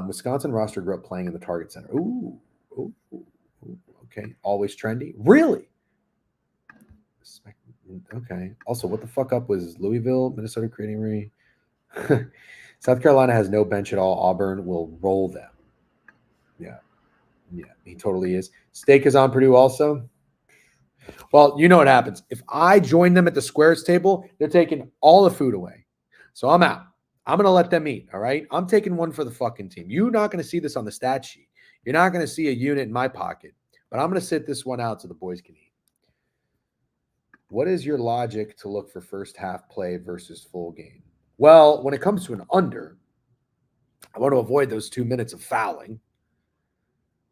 Wisconsin roster grew up playing in the Target Center. Ooh. Okay. Always trendy. Really? Okay. Also, what the fuck up was Louisville, Minnesota creating re? South Carolina has no bench at all. Auburn will roll them. Yeah. Yeah, he totally is. Steak is on Purdue also. Well, you know what happens. If I join them at the squares table, they're taking all the food away. So I'm out. I'm going to let them eat. All right. I'm taking one for the fucking team. You're not going to see this on the stat sheet. You're not going to see a unit in my pocket, but I'm going to sit this one out so the boys can eat. What is your logic to look for first half play versus full game? Well, when it comes to an under, I want to avoid those 2 minutes of fouling.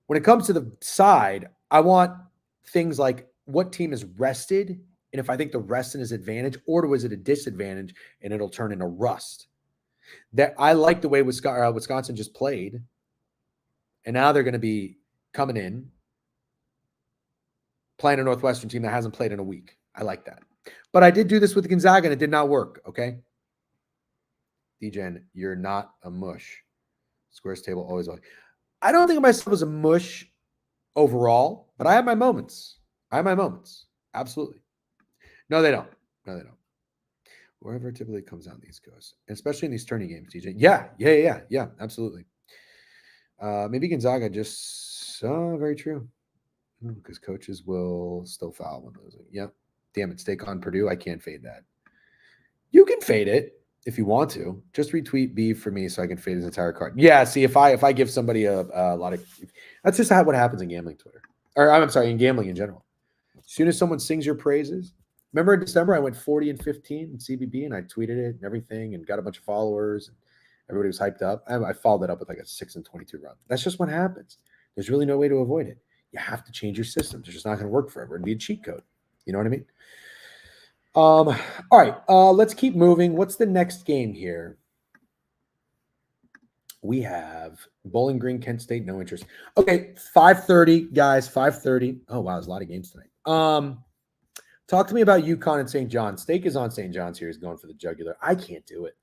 When it comes to the side, I want things like what team is rested, and if I think the rest is an advantage, or was it a disadvantage, and it'll turn into rust. That I like the way Wisconsin just played, and now they're going to be coming in playing a Northwestern team that hasn't played in a week. I like that. But I did do this with Gonzaga, and it did not work, okay? DJen, you're not a mush. Squares table always. I don't think of myself as a mush overall, but I have my moments. Absolutely. No, they don't. Wherever it typically comes out, these goes, especially in these tourney games, DJ. Yeah. Absolutely. Maybe Gonzaga just very true. Because coaches will still foul when losing. Yep. Damn it. Steak on Purdue. I can't fade that. You can fade it if you want to. Just retweet B for me so I can fade his entire card. Yeah. See, if I give somebody a lot of, that's just what happens in gambling Twitter, or I'm sorry, in gambling in general. As soon as someone sings your praises, remember in December I went 40-15 in CBB and I tweeted it and everything and got a bunch of followers and everybody was hyped up. I followed it up with like a 6-22 run. That's just what happens. There's really no way to avoid it. You have to change your system. It's just not going to work forever and be a cheat code. You know what I mean? All right. Let's keep moving. What's the next game here? We have Bowling Green, Kent State, no interest. Okay, 5:30, guys. 5:30. Oh wow, there's a lot of games tonight. Talk to me about UConn and St. John's. Steak is on St. John's here. He's going for the jugular. I can't do it.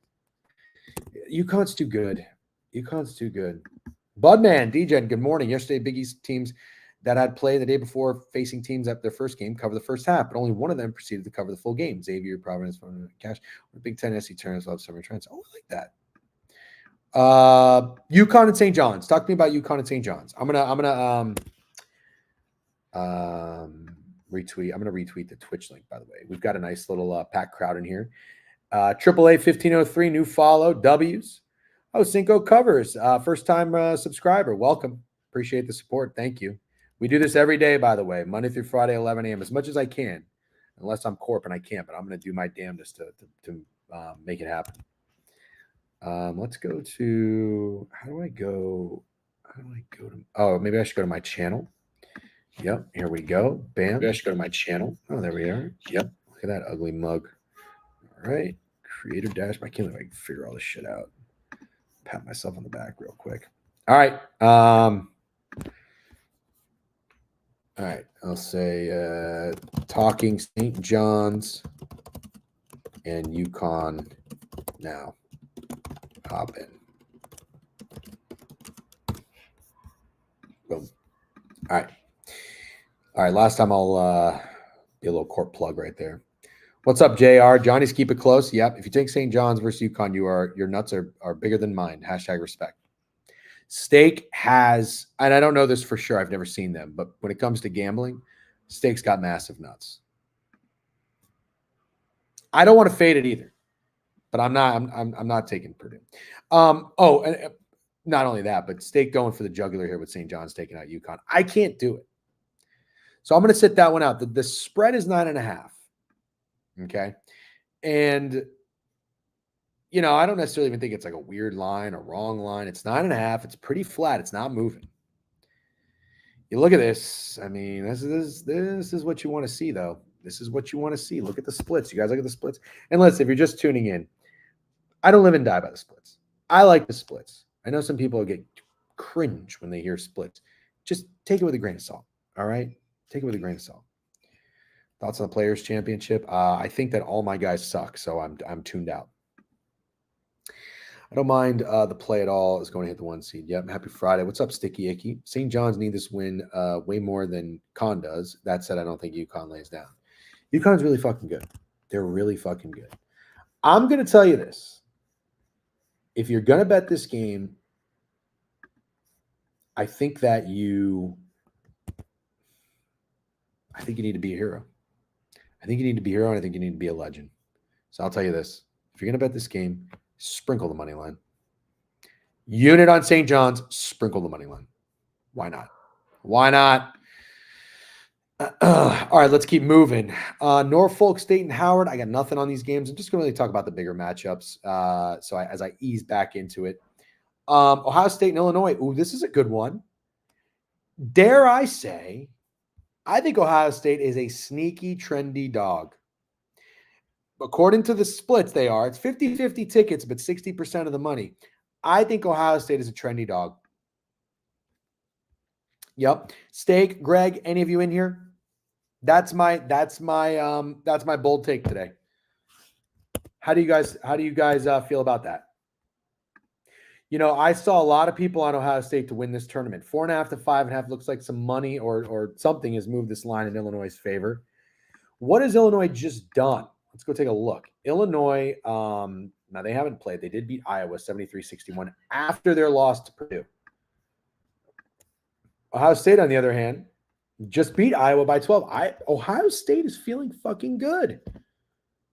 UConn's too good. Budman, DJ, good morning. Yesterday, Big East teams that had played the day before facing teams at their first game cover the first half, but only one of them proceeded to cover the full game. Xavier, Providence, Cash, Big Ten, SC tournaments, love summer trends. Oh, I like that. UConn and St. John's. Talk to me about UConn and St. John's. I'm gonna retweet. I'm gonna retweet the Twitch link. By the way, we've got a nice little packed crowd in here. AAA 1503, new follow. W's. Oh, Cinco covers. First time subscriber. Welcome. Appreciate the support. Thank you. We do this every day, by the way, Monday through Friday, 11 a.m. as much as I can, unless I'm corp and I can't. But I'm gonna do my damnedest to make it happen. Let's go to, how do I go to, oh, maybe I should go to my channel. Yep, here we go. Bam. Maybe I should go to my channel. Oh, there we are. Yep. Look at that ugly mug. All right. Creator dash. I can't believe I can figure all this shit out. Pat myself on the back real quick. All right. All right. I'll say talking St. John's and UConn now. Hop in. Boom. All right. Last time I'll be a little court plug right there. What's up, JR? Johnny's keep it close. Yep. If you take St. John's versus UConn, your nuts are bigger than mine. # respect. Steak has, and I don't know this for sure. I've never seen them, but when it comes to gambling, Steak's got massive nuts. I don't want to fade it either. But I'm not taking Purdue. And not only that, but Steak going for the jugular here with St. John's taking out UConn. I can't do it. So I'm going to sit that one out. The spread is 9.5. Okay. And, I don't necessarily even think it's like a weird line or wrong line. It's 9.5. It's pretty flat. It's not moving. You look at this. I mean, this is what you want to see, though. This is what you want to see. Look at the splits. You guys look at the splits. And listen, if you're just tuning in, I don't live and die by the splits. I like the splits. I know some people get cringe when they hear splits. Just take it with a grain of salt. All right? Take it with a grain of salt. Thoughts on the Players' Championship? I think that all my guys suck, so I'm tuned out. I don't mind the play at all. Is going to hit the 1 seed. Yep. Happy Friday. What's up, Sticky Icky? St. John's need this win way more than Con does. That said, I don't think UConn lays down. UConn's really fucking good. They're really fucking good. I'm going to tell you this. If you're going to bet this game, I think you need to be a hero. I think you need to be a hero, and I think you need to be a legend. So I'll tell you this. If you're going to bet this game, sprinkle the money line. Unit on St. John's, sprinkle the money line. Why not? Why not? All right, let's keep moving. Norfolk State and Howard. I got nothing on these games. I'm just going to really talk about the bigger matchups. As I ease back into it, Ohio State and Illinois. Ooh, this is a good one. Dare I say, I think Ohio State is a sneaky, trendy dog. According to the splits, they are. It's 50-50 tickets, but 60% of the money. I think Ohio State is a trendy dog. Yep. Steak, Greg, any of you in here? That's my bold take today. How do you guys feel about that? You know, I saw a lot of people on Ohio State to win this tournament. 4.5 to 5.5 looks like some money or something has moved this line in Illinois' favor. What has Illinois just done? Let's go take a look. Illinois, now they haven't played. They did beat Iowa 73-61 after their loss to Purdue. Ohio State, on the other hand, just beat Iowa by 12. Ohio State is feeling fucking good.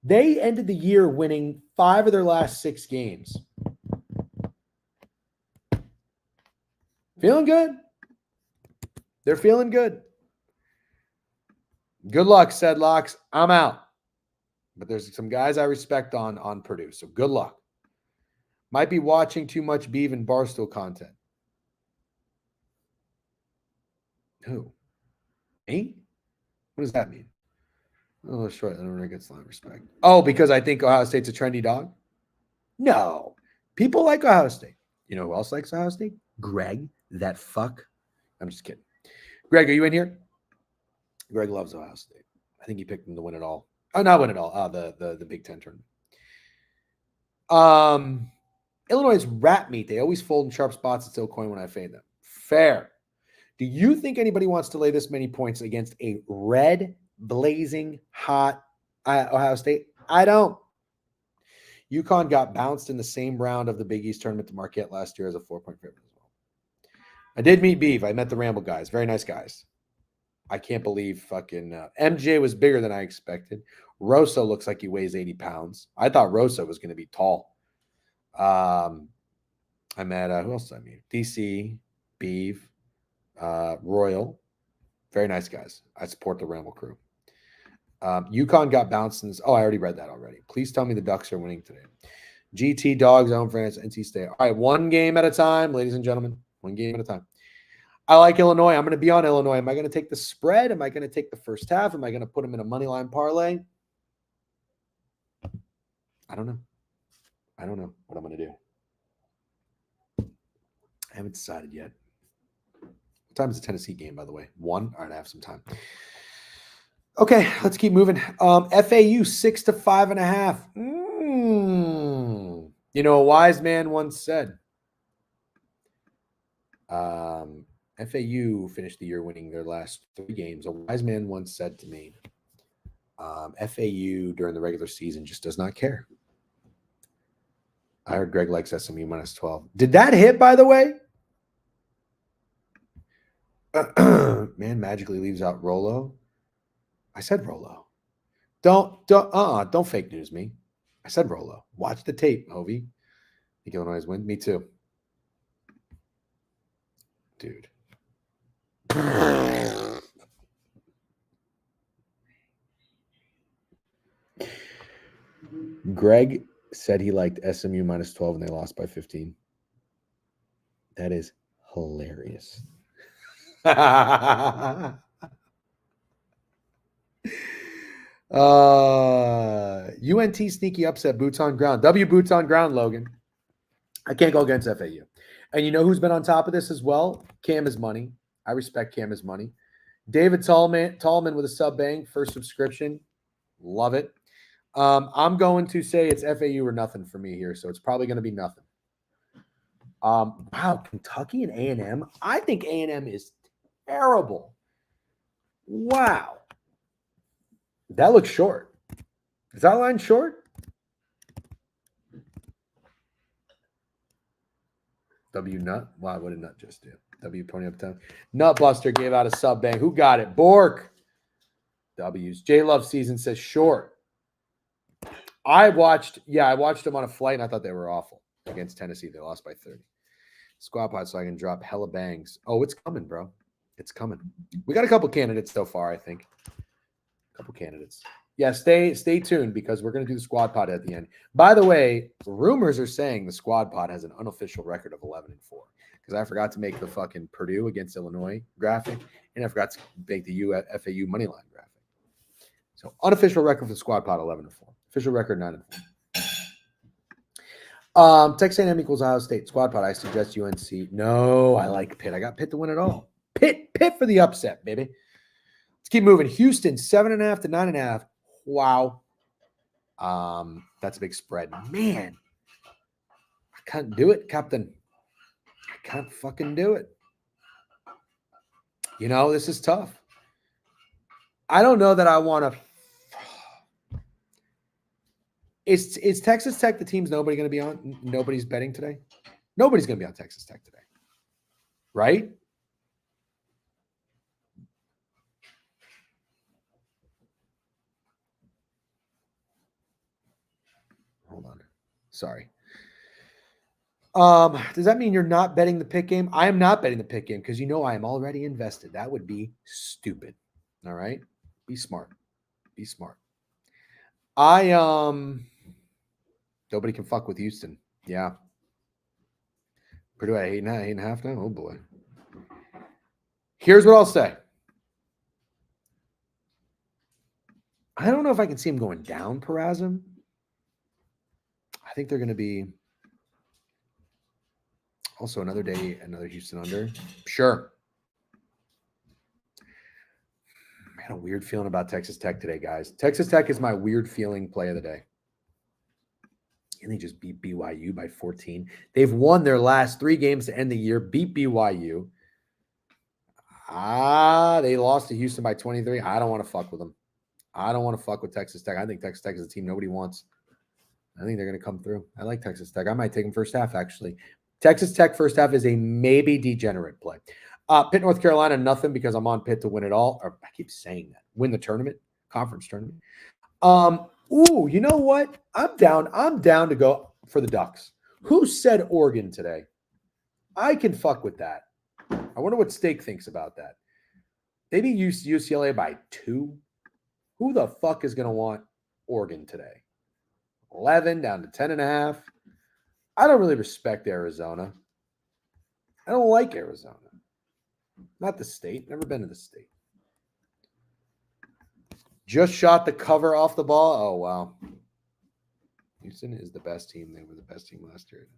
They ended the year winning 5 of their last 6 games. Feeling good. They're feeling good. Good luck, said Locks. I'm out. But there's some guys I respect on Purdue, so good luck. Might be watching too much Beav and Barstool content. Who? Me? What does that mean? Oh, that's right. I don't really get slight respect. Oh, because I think Ohio State's a trendy dog? No. People like Ohio State. You know who else likes Ohio State? Greg, that fuck. I'm just kidding. Greg, are you in here? Greg loves Ohio State. I think he picked them to win it all. Oh, not win it all. The Big Ten tournament. Illinois' rat meat. They always fold in sharp spots at Silcoin when I fade them. Fair. Do you think anybody wants to lay this many points against a red, blazing, hot Ohio State? I don't. UConn got bounced in the same round of the Big East tournament to Marquette last year as a 4-point favorite as well. I did meet Beav. I met the Ramble guys. Very nice guys. I can't believe fucking MJ was bigger than I expected. Rosa looks like he weighs 80 pounds. I thought Rosa was going to be tall. I met, who else did I meet? DC, Beav, Royal. Very nice guys. I support the Ramble crew. UConn got bounced in this. Oh, I already read that already. Please tell me the Ducks are winning today. GT, Dogs, Home France, NC State. All right, one game at a time, ladies and gentlemen. One game at a time. I like Illinois. I'm going to be on Illinois. Am I going to take the spread? Am I going to take the first half? Am I going to put them in a money line parlay? I don't know. I don't know what I'm going to do. I haven't decided yet. What time is the Tennessee game, by the way? 1? All right, I have some time. Okay, let's keep moving. FAU 6 to 5.5. You know, a wise man once said, FAU finished the year winning their last 3 games. A wise man once said to me, FAU during the regular season just does not care. I heard Greg likes SMU minus 12. Did that hit, by the way? Man magically leaves out Rolo. I said Rolo. Don't fake news me. I said Rolo. Watch the tape, Hovey. Think Illinois win? Me too. Dude. Greg said he liked SMU minus 12 and they lost by 15. That is hilarious. UNT sneaky upset, boots on ground. W boots on ground, Logan. I can't go against FAU. And you know who's been on top of this as well? Cam is money. I respect Cam is money. David Tallman with a sub bang, first subscription. Love it. I'm going to say it's FAU or nothing for me here, so it's probably going to be nothing. Wow, Kentucky and A&M. I think A&M is terrible. Wow. That looks short. Is that line short? W Nut. Wow, what did Nut just do? W pony up time. Nutbuster gave out a sub bang. Who got it? Bork. W's. J Love Season says short. I watched them on a flight and I thought they were awful against Tennessee. They lost by 30. Squad pod so I can drop hella bangs. Oh, it's coming, bro. It's coming. We got a couple candidates so far, I think. A couple candidates. Yeah, stay tuned because we're going to do the squad pod at the end. By the way, rumors are saying the squad pod has an unofficial record of 11-4 because I forgot to make the fucking Purdue against Illinois graphic and I forgot to make the FAU money line graphic. So unofficial record for the squad pod 11-4. Official record 9-4. Texas A&M equals Ohio State. Squad pod. I suggest UNC. No, I like Pitt. I got Pitt to win it all. Pitt for the upset, baby. Let's keep moving. Houston 7.5 to 9.5. Wow. That's a big spread. Man, I can't do it, Captain. I can't fucking do it. You know, this is tough. I don't know that I want to. Is Texas Tech the teams nobody going to be on? Nobody's betting today? Nobody's going to be on Texas Tech today. Right? Hold on. Sorry. Does that mean you're not betting the pick game? I am not betting the pick game because you know I am already invested. That would be stupid. All right? Be smart. Be smart. Nobody can fuck with Houston. Yeah. Purdue at 8.5 now? Oh, boy. Here's what I'll say. I don't know if I can see him going down, Perazim. I think they're going to be also another day, another Houston under. Sure. I had a weird feeling about Texas Tech today, guys. Texas Tech is my weird feeling play of the day. And they just beat BYU by 14. They've won their last 3 games to end the year, beat BYU. They lost to Houston by 23. I don't want to fuck with them. I don't want to fuck with Texas Tech. I think Texas Tech is a team nobody wants. I think they're going to come through. I like Texas Tech. I might take them first half, actually. Texas Tech first half is a maybe degenerate play. Pitt, North Carolina, nothing because I'm on Pitt to win it all. Or I keep saying that. Win the tournament, conference tournament. You know what? I'm down to go for the Ducks. Who said Oregon today? I can fuck with that. I wonder what Steak thinks about that. Maybe UCLA by 2. Who the fuck is going to want Oregon today? 11 down to 10.5. I don't really respect Arizona. I don't like Arizona. Not the state. Never been to the state. Just shot the cover off the ball. Oh, wow. Houston is the best team. They were the best team last year.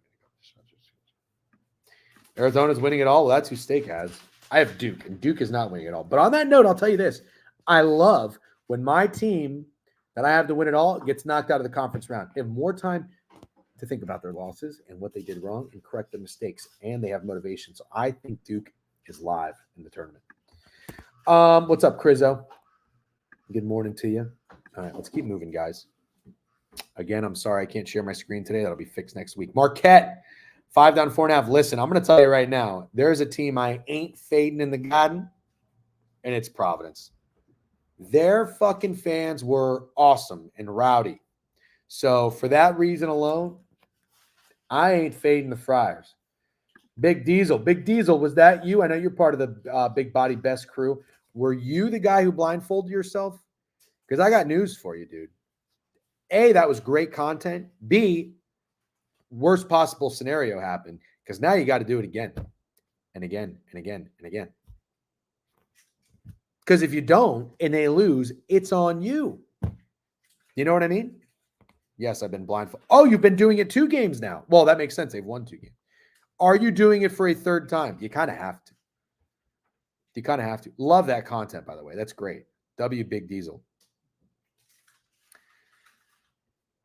Arizona's winning it all. Well, that's who Steak has. I have Duke, and Duke is not winning it all. But on that note, I'll tell you this. I love when my team that I have to win it all gets knocked out of the conference round. They have more time to think about their losses and what they did wrong and correct their mistakes, and they have motivation. So I think Duke is live in the tournament. What's up, Crizzo? Good morning to you. All right, let's keep moving, guys. Again, I'm sorry I can't share my screen today. That'll be fixed next week. Marquette, 5 down, 4.5. Listen, I'm going to tell you right now, there's a team I ain't fading in the garden, and it's Providence. Their fucking fans were awesome and rowdy. So for that reason alone, I ain't fading the Friars. Big Diesel. Big Diesel, was that you? I know you're part of the Big Body Best crew. Were you the guy who blindfolded yourself? Because I got news for you, dude. A, that was great content. B, worst possible scenario happened because now you got to do it again and again and again and again. Because if you don't and they lose, it's on you. You know what I mean? Yes, I've been blindfolded. Oh, you've been doing it 2 games now. Well, that makes sense. They've won 2 games. Are you doing it for a 3rd time? You kind of have to. You kind of have to. Love that content, by the way. That's great. W Big Diesel.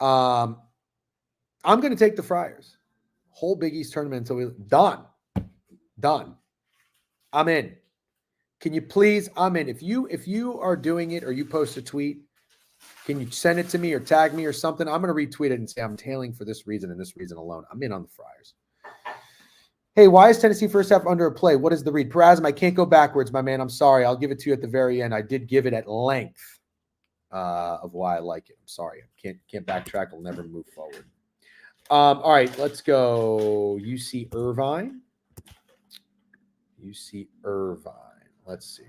I'm going to take the Friars. Whole Big East tournament until we done. I'm in. Can you please? I'm in. If you are doing it or you post a tweet, Can you send it to me or tag me or something? I'm going to retweet it and say I'm tailing for this reason and this reason alone. I'm in on the Friars. Hey, why is Tennessee first half under a play? What is the read? Perazim, I can't go backwards, my man. I'm sorry. I'll give it to you at the very end. I did give it at length of why I like it. I'm sorry. I can't backtrack. I'll never move forward. All right, let's go. UC Irvine. UC Irvine. Let's see.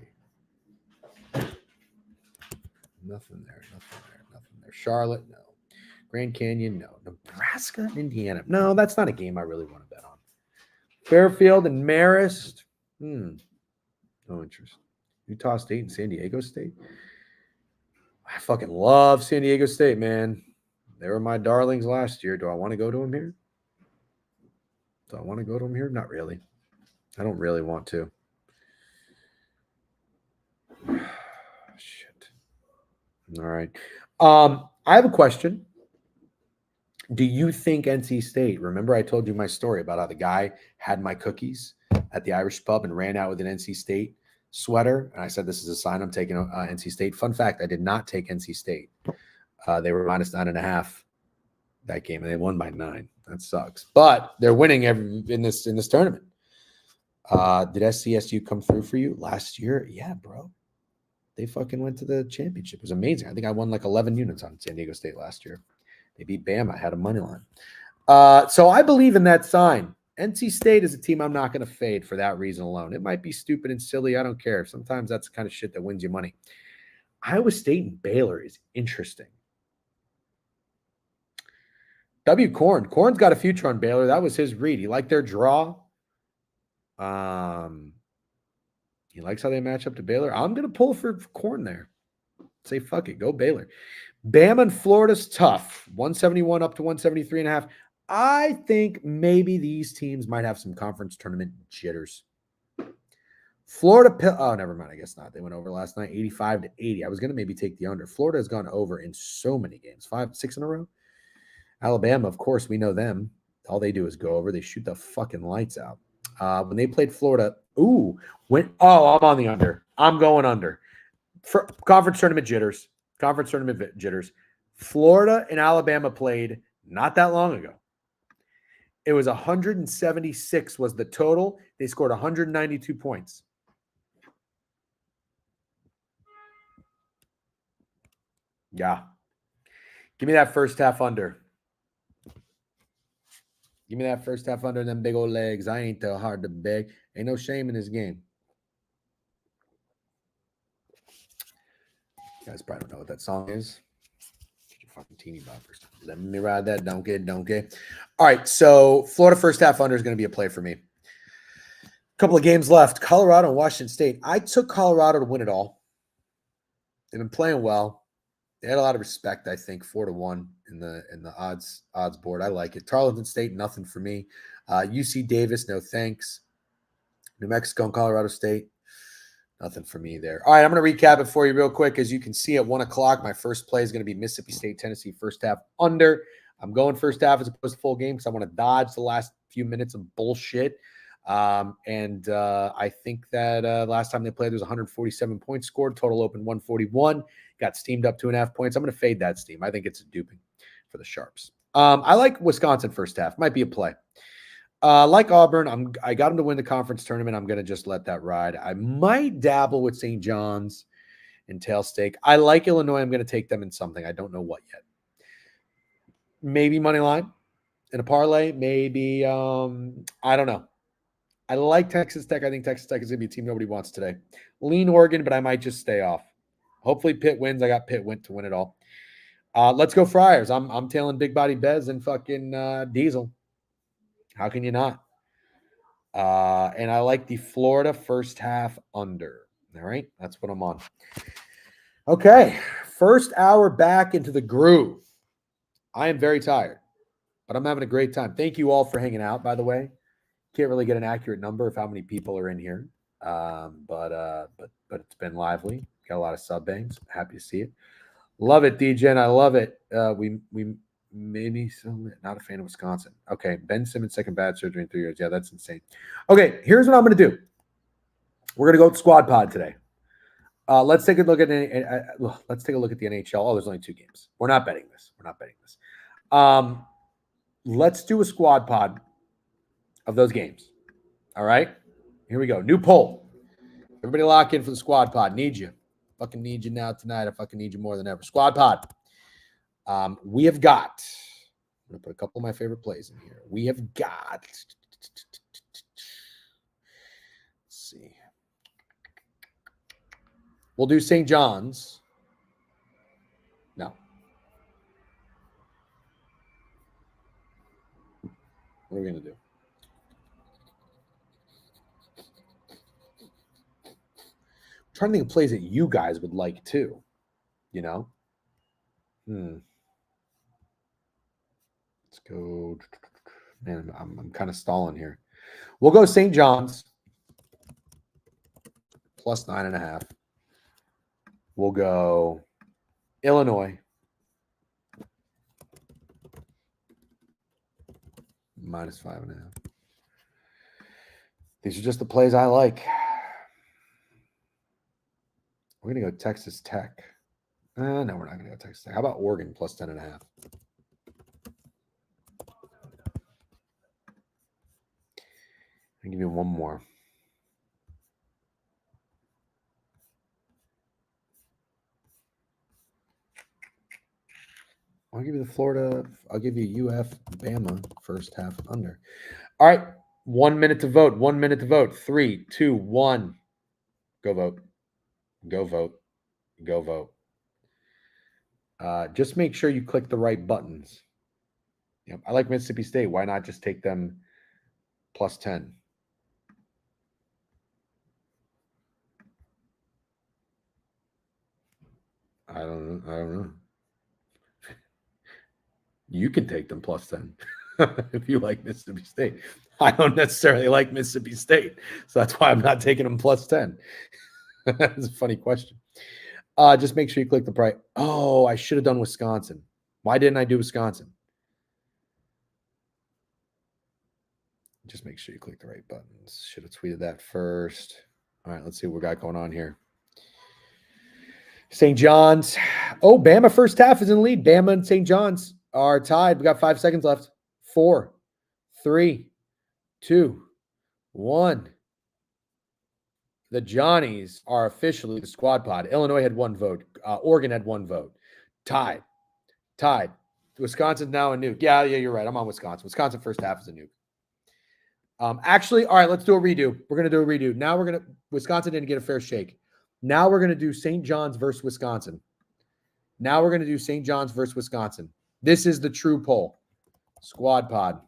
Nothing there. Charlotte, no. Grand Canyon, no. Nebraska, Indiana. No, that's not a game I really want to bet on. Fairfield and Marist. No interest. Utah State and San Diego State. I fucking love San Diego State, man. They were my darlings last year. Do I want to go to them here? Not really. I don't really want to. Shit. All right. I have a question. Do you think NC State, remember I told you my story about how the guy had my cookies at the Irish pub and ran out with an NC State sweater? And I said, this is a sign I'm taking NC State. Fun fact, I did not take NC State. They were minus 9.5 that game, and they won by 9. That sucks. But they're winning in this tournament. Did SCSU come through for you last year? Yeah, bro. They fucking went to the championship. It was amazing. I think I won like 11 units on San Diego State last year. They beat Bama. I had a money line. So I believe in that sign. NC State is a team I'm not going to fade for that reason alone. It might be stupid and silly. I don't care. Sometimes that's the kind of shit that wins you money. Iowa State and Baylor is interesting. Corn's got a future on Baylor. That was his read. He liked their draw. He likes how they match up to Baylor. I'm going to pull for Corn there. Say, fuck it. Go Baylor. Bama and Florida's tough. 171 up to 173.5. I think maybe these teams might have some conference tournament jitters. Florida, oh, never mind. I guess not. They went over last night, 85-80. I was going to maybe take the under. Florida has gone over in so many games, 5, 6 in a row. Alabama, of course, we know them. All they do is go over. They shoot the fucking lights out. When they played Florida, I'm on the under. I'm going under. For conference tournament jitters. Florida and Alabama played not that long ago. It was 176 was the total. They scored 192 points. Yeah. Give me that first half under. Give me that first half under them big old legs. I ain't too hard to beg. Ain't no shame in this game. You guys probably don't know what that song is. Your fucking teeny boppers. Let me ride that donkey. All right, so Florida first half under is going to be a play for me. Couple of games left. Colorado and Washington State. I took Colorado to win it all. They've been playing well. They had a lot of respect, I think, 4-1 in the odds board. I like it. Tarleton State, nothing for me. UC Davis, no thanks. New Mexico and Colorado State, nothing for me there. All right, I'm going to recap it for you real quick. As you can see at 1 o'clock, my first play is going to be Mississippi State, Tennessee, first half under. I'm going first half as opposed to full game because I want to dodge the last few minutes of bullshit. I think that last time they played, there was 147 points scored. Total open 141. Got steamed up 2.5 points. I'm going to fade that steam. I think it's a duping for the Sharps. I like Wisconsin first half. Might be a play. Like Auburn, I got them to win the conference tournament. I'm going to just let that ride. I might dabble with St. John's and tail stake. I like Illinois. I'm going to take them in something. I don't know what yet. Maybe money line in a parlay. Maybe, I don't know. I like Texas Tech. I think Texas Tech is going to be a team nobody wants today. Lean Oregon, but I might just stay off. Hopefully Pitt wins. I got Pitt to win it all. Let's go Friars. I'm tailing Big Body Bez and fucking Diesel. How can you not? And I like the Florida first half under. All right, that's what I'm on. Okay, first hour back into the groove. I am very tired, but I'm having a great time. Thank you all for hanging out, by the way. Can't really get an accurate number of how many people are in here, but it's been lively. Got a lot of sub bangs. Happy to see it. Love it, DJ. I love it. We maybe some not a fan of Wisconsin. Okay, Ben Simmons second bad surgery in 3 years. Yeah, that's insane. Okay, here's what I'm going to do. We're going to go with Squad Pod today. Let's take a look at the NHL. Oh, there's only 2 games. We're not betting this. Let's do a squad pod of those games. All right, here we go. New poll. Everybody lock in for the squad pod. Need you. Fucking need you now tonight. I fucking need you more than ever. Squad pod. We have got. I'm gonna put a couple of my favorite plays in here. We have got. Let's see. We'll do St. John's. No. What are we going to do? I'm trying to think of plays that you guys would like too. You know? Let's go. Man, I'm kind of stalling here. We'll go St. John's plus 9.5. We'll go Illinois minus 5.5. These are just the plays I like. We're going to go Texas Tech. No, we're not going to go Texas Tech. How about Oregon plus 10.5? I'll give you one more. I'll give you the Florida. I'll give you UF Bama first half under. All right. 1 minute to vote. 1 minute to vote. 3, 2, 1. Go vote. Go vote. Go vote. Just make sure you click the right buttons. Yep. I like Mississippi State. Why not just take them plus 10? I don't know. You can take them plus 10 if you like Mississippi State. I don't necessarily like Mississippi State, so that's why I'm not taking them plus 10. That's a funny question. Just make sure you click the price. Oh, I should have done Wisconsin. Why didn't I do Wisconsin? Just make sure you click the right buttons. Should have tweeted that first. All right, let's see what we got going on here. St. John's. Oh, Bama first half is in the lead. Bama and St. John's are tied. We got 5 seconds left. 4, 3, 2, 1. The Johnnies are officially the squad pod. Illinois had 1 vote. Oregon had 1 vote. Tied. Wisconsin's now a nuke. Yeah, you're right. I'm on Wisconsin. Wisconsin first half is a nuke. Actually, all right, let's do a redo. We're going to do a redo. Now Wisconsin didn't get a fair shake. Now we're going to do St. John's versus Wisconsin. This is the true poll. Squad pod.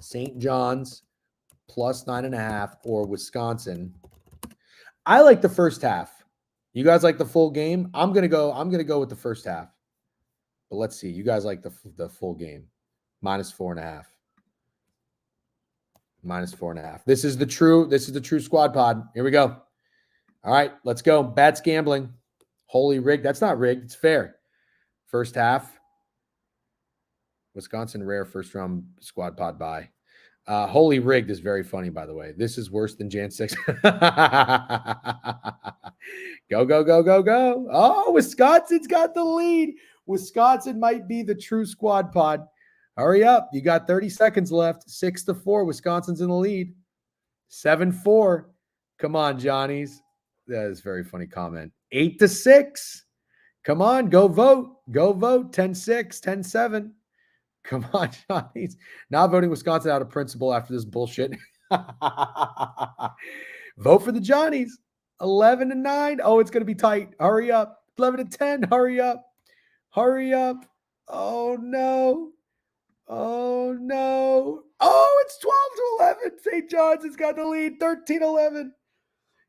St. John's plus 9.5 or Wisconsin. I like the first half. You guys like the full game? I'm gonna go with the first half. But let's see. You guys like the full game. Minus 4.5. Minus 4.5. This is the true squad pod. Here we go. All right, let's go. Bats gambling. Holy rigged. That's not rigged. It's fair. First half. Wisconsin rare first round squad pod bye. Holy rigged is very funny, by the way. This is worse than Jan 6. Go, go, go, go, go. Oh, Wisconsin's got the lead. Wisconsin might be the true squad pod. Hurry up. You got 30 seconds left. 6-4. Wisconsin's in the lead. 7-4. Come on, Johnnies. That is a very funny comment. 8-6. Come on, go vote. Go vote. 10-6, 10-7. Come on, Johnnies. Not voting Wisconsin out of principle after this bullshit. Vote for the Johnnies. 11-9. Oh, it's going to be tight. Hurry up. 11-10. Hurry up. Hurry up. Oh, no. Oh, no. Oh, it's 12-11. St. John's has got the lead. 13-11.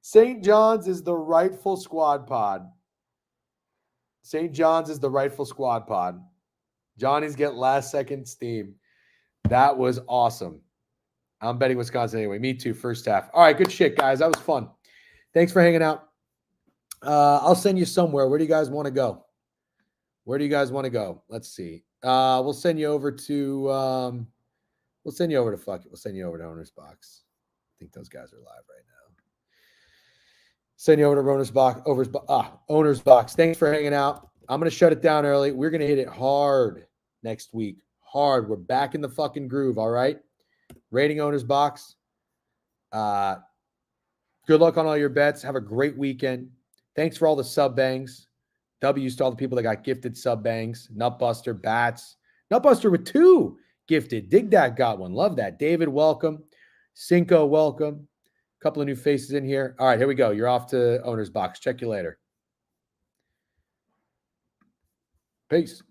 St. John's is the rightful squad pod. St. John's is the rightful squad pod. Johnny's get last second steam. That was awesome. I'm betting Wisconsin anyway. Me too. First half. All right. Good shit, guys. That was fun. Thanks for hanging out. I'll send you somewhere. Where do you guys want to go? Let's see. We'll send you over to fuck it. We'll send you over to Owner's Box. I think those guys are live right now. Send you over to Owner's Box. Thanks for hanging out. I'm going to shut it down early. We're going to hit it hard next week. Hard. We're back in the fucking groove, all right? Rating Owner's Box. Good luck on all your bets. Have a great weekend. Thanks for all the sub bangs. W's to all the people that got gifted sub bangs. Nutbuster, Bats. Nutbuster with 2 gifted. Dig that got one. Love that. David, welcome. Cinco, welcome. A couple of new faces in here. All right, here we go. You're off to Owner's Box. Check you later. Peace.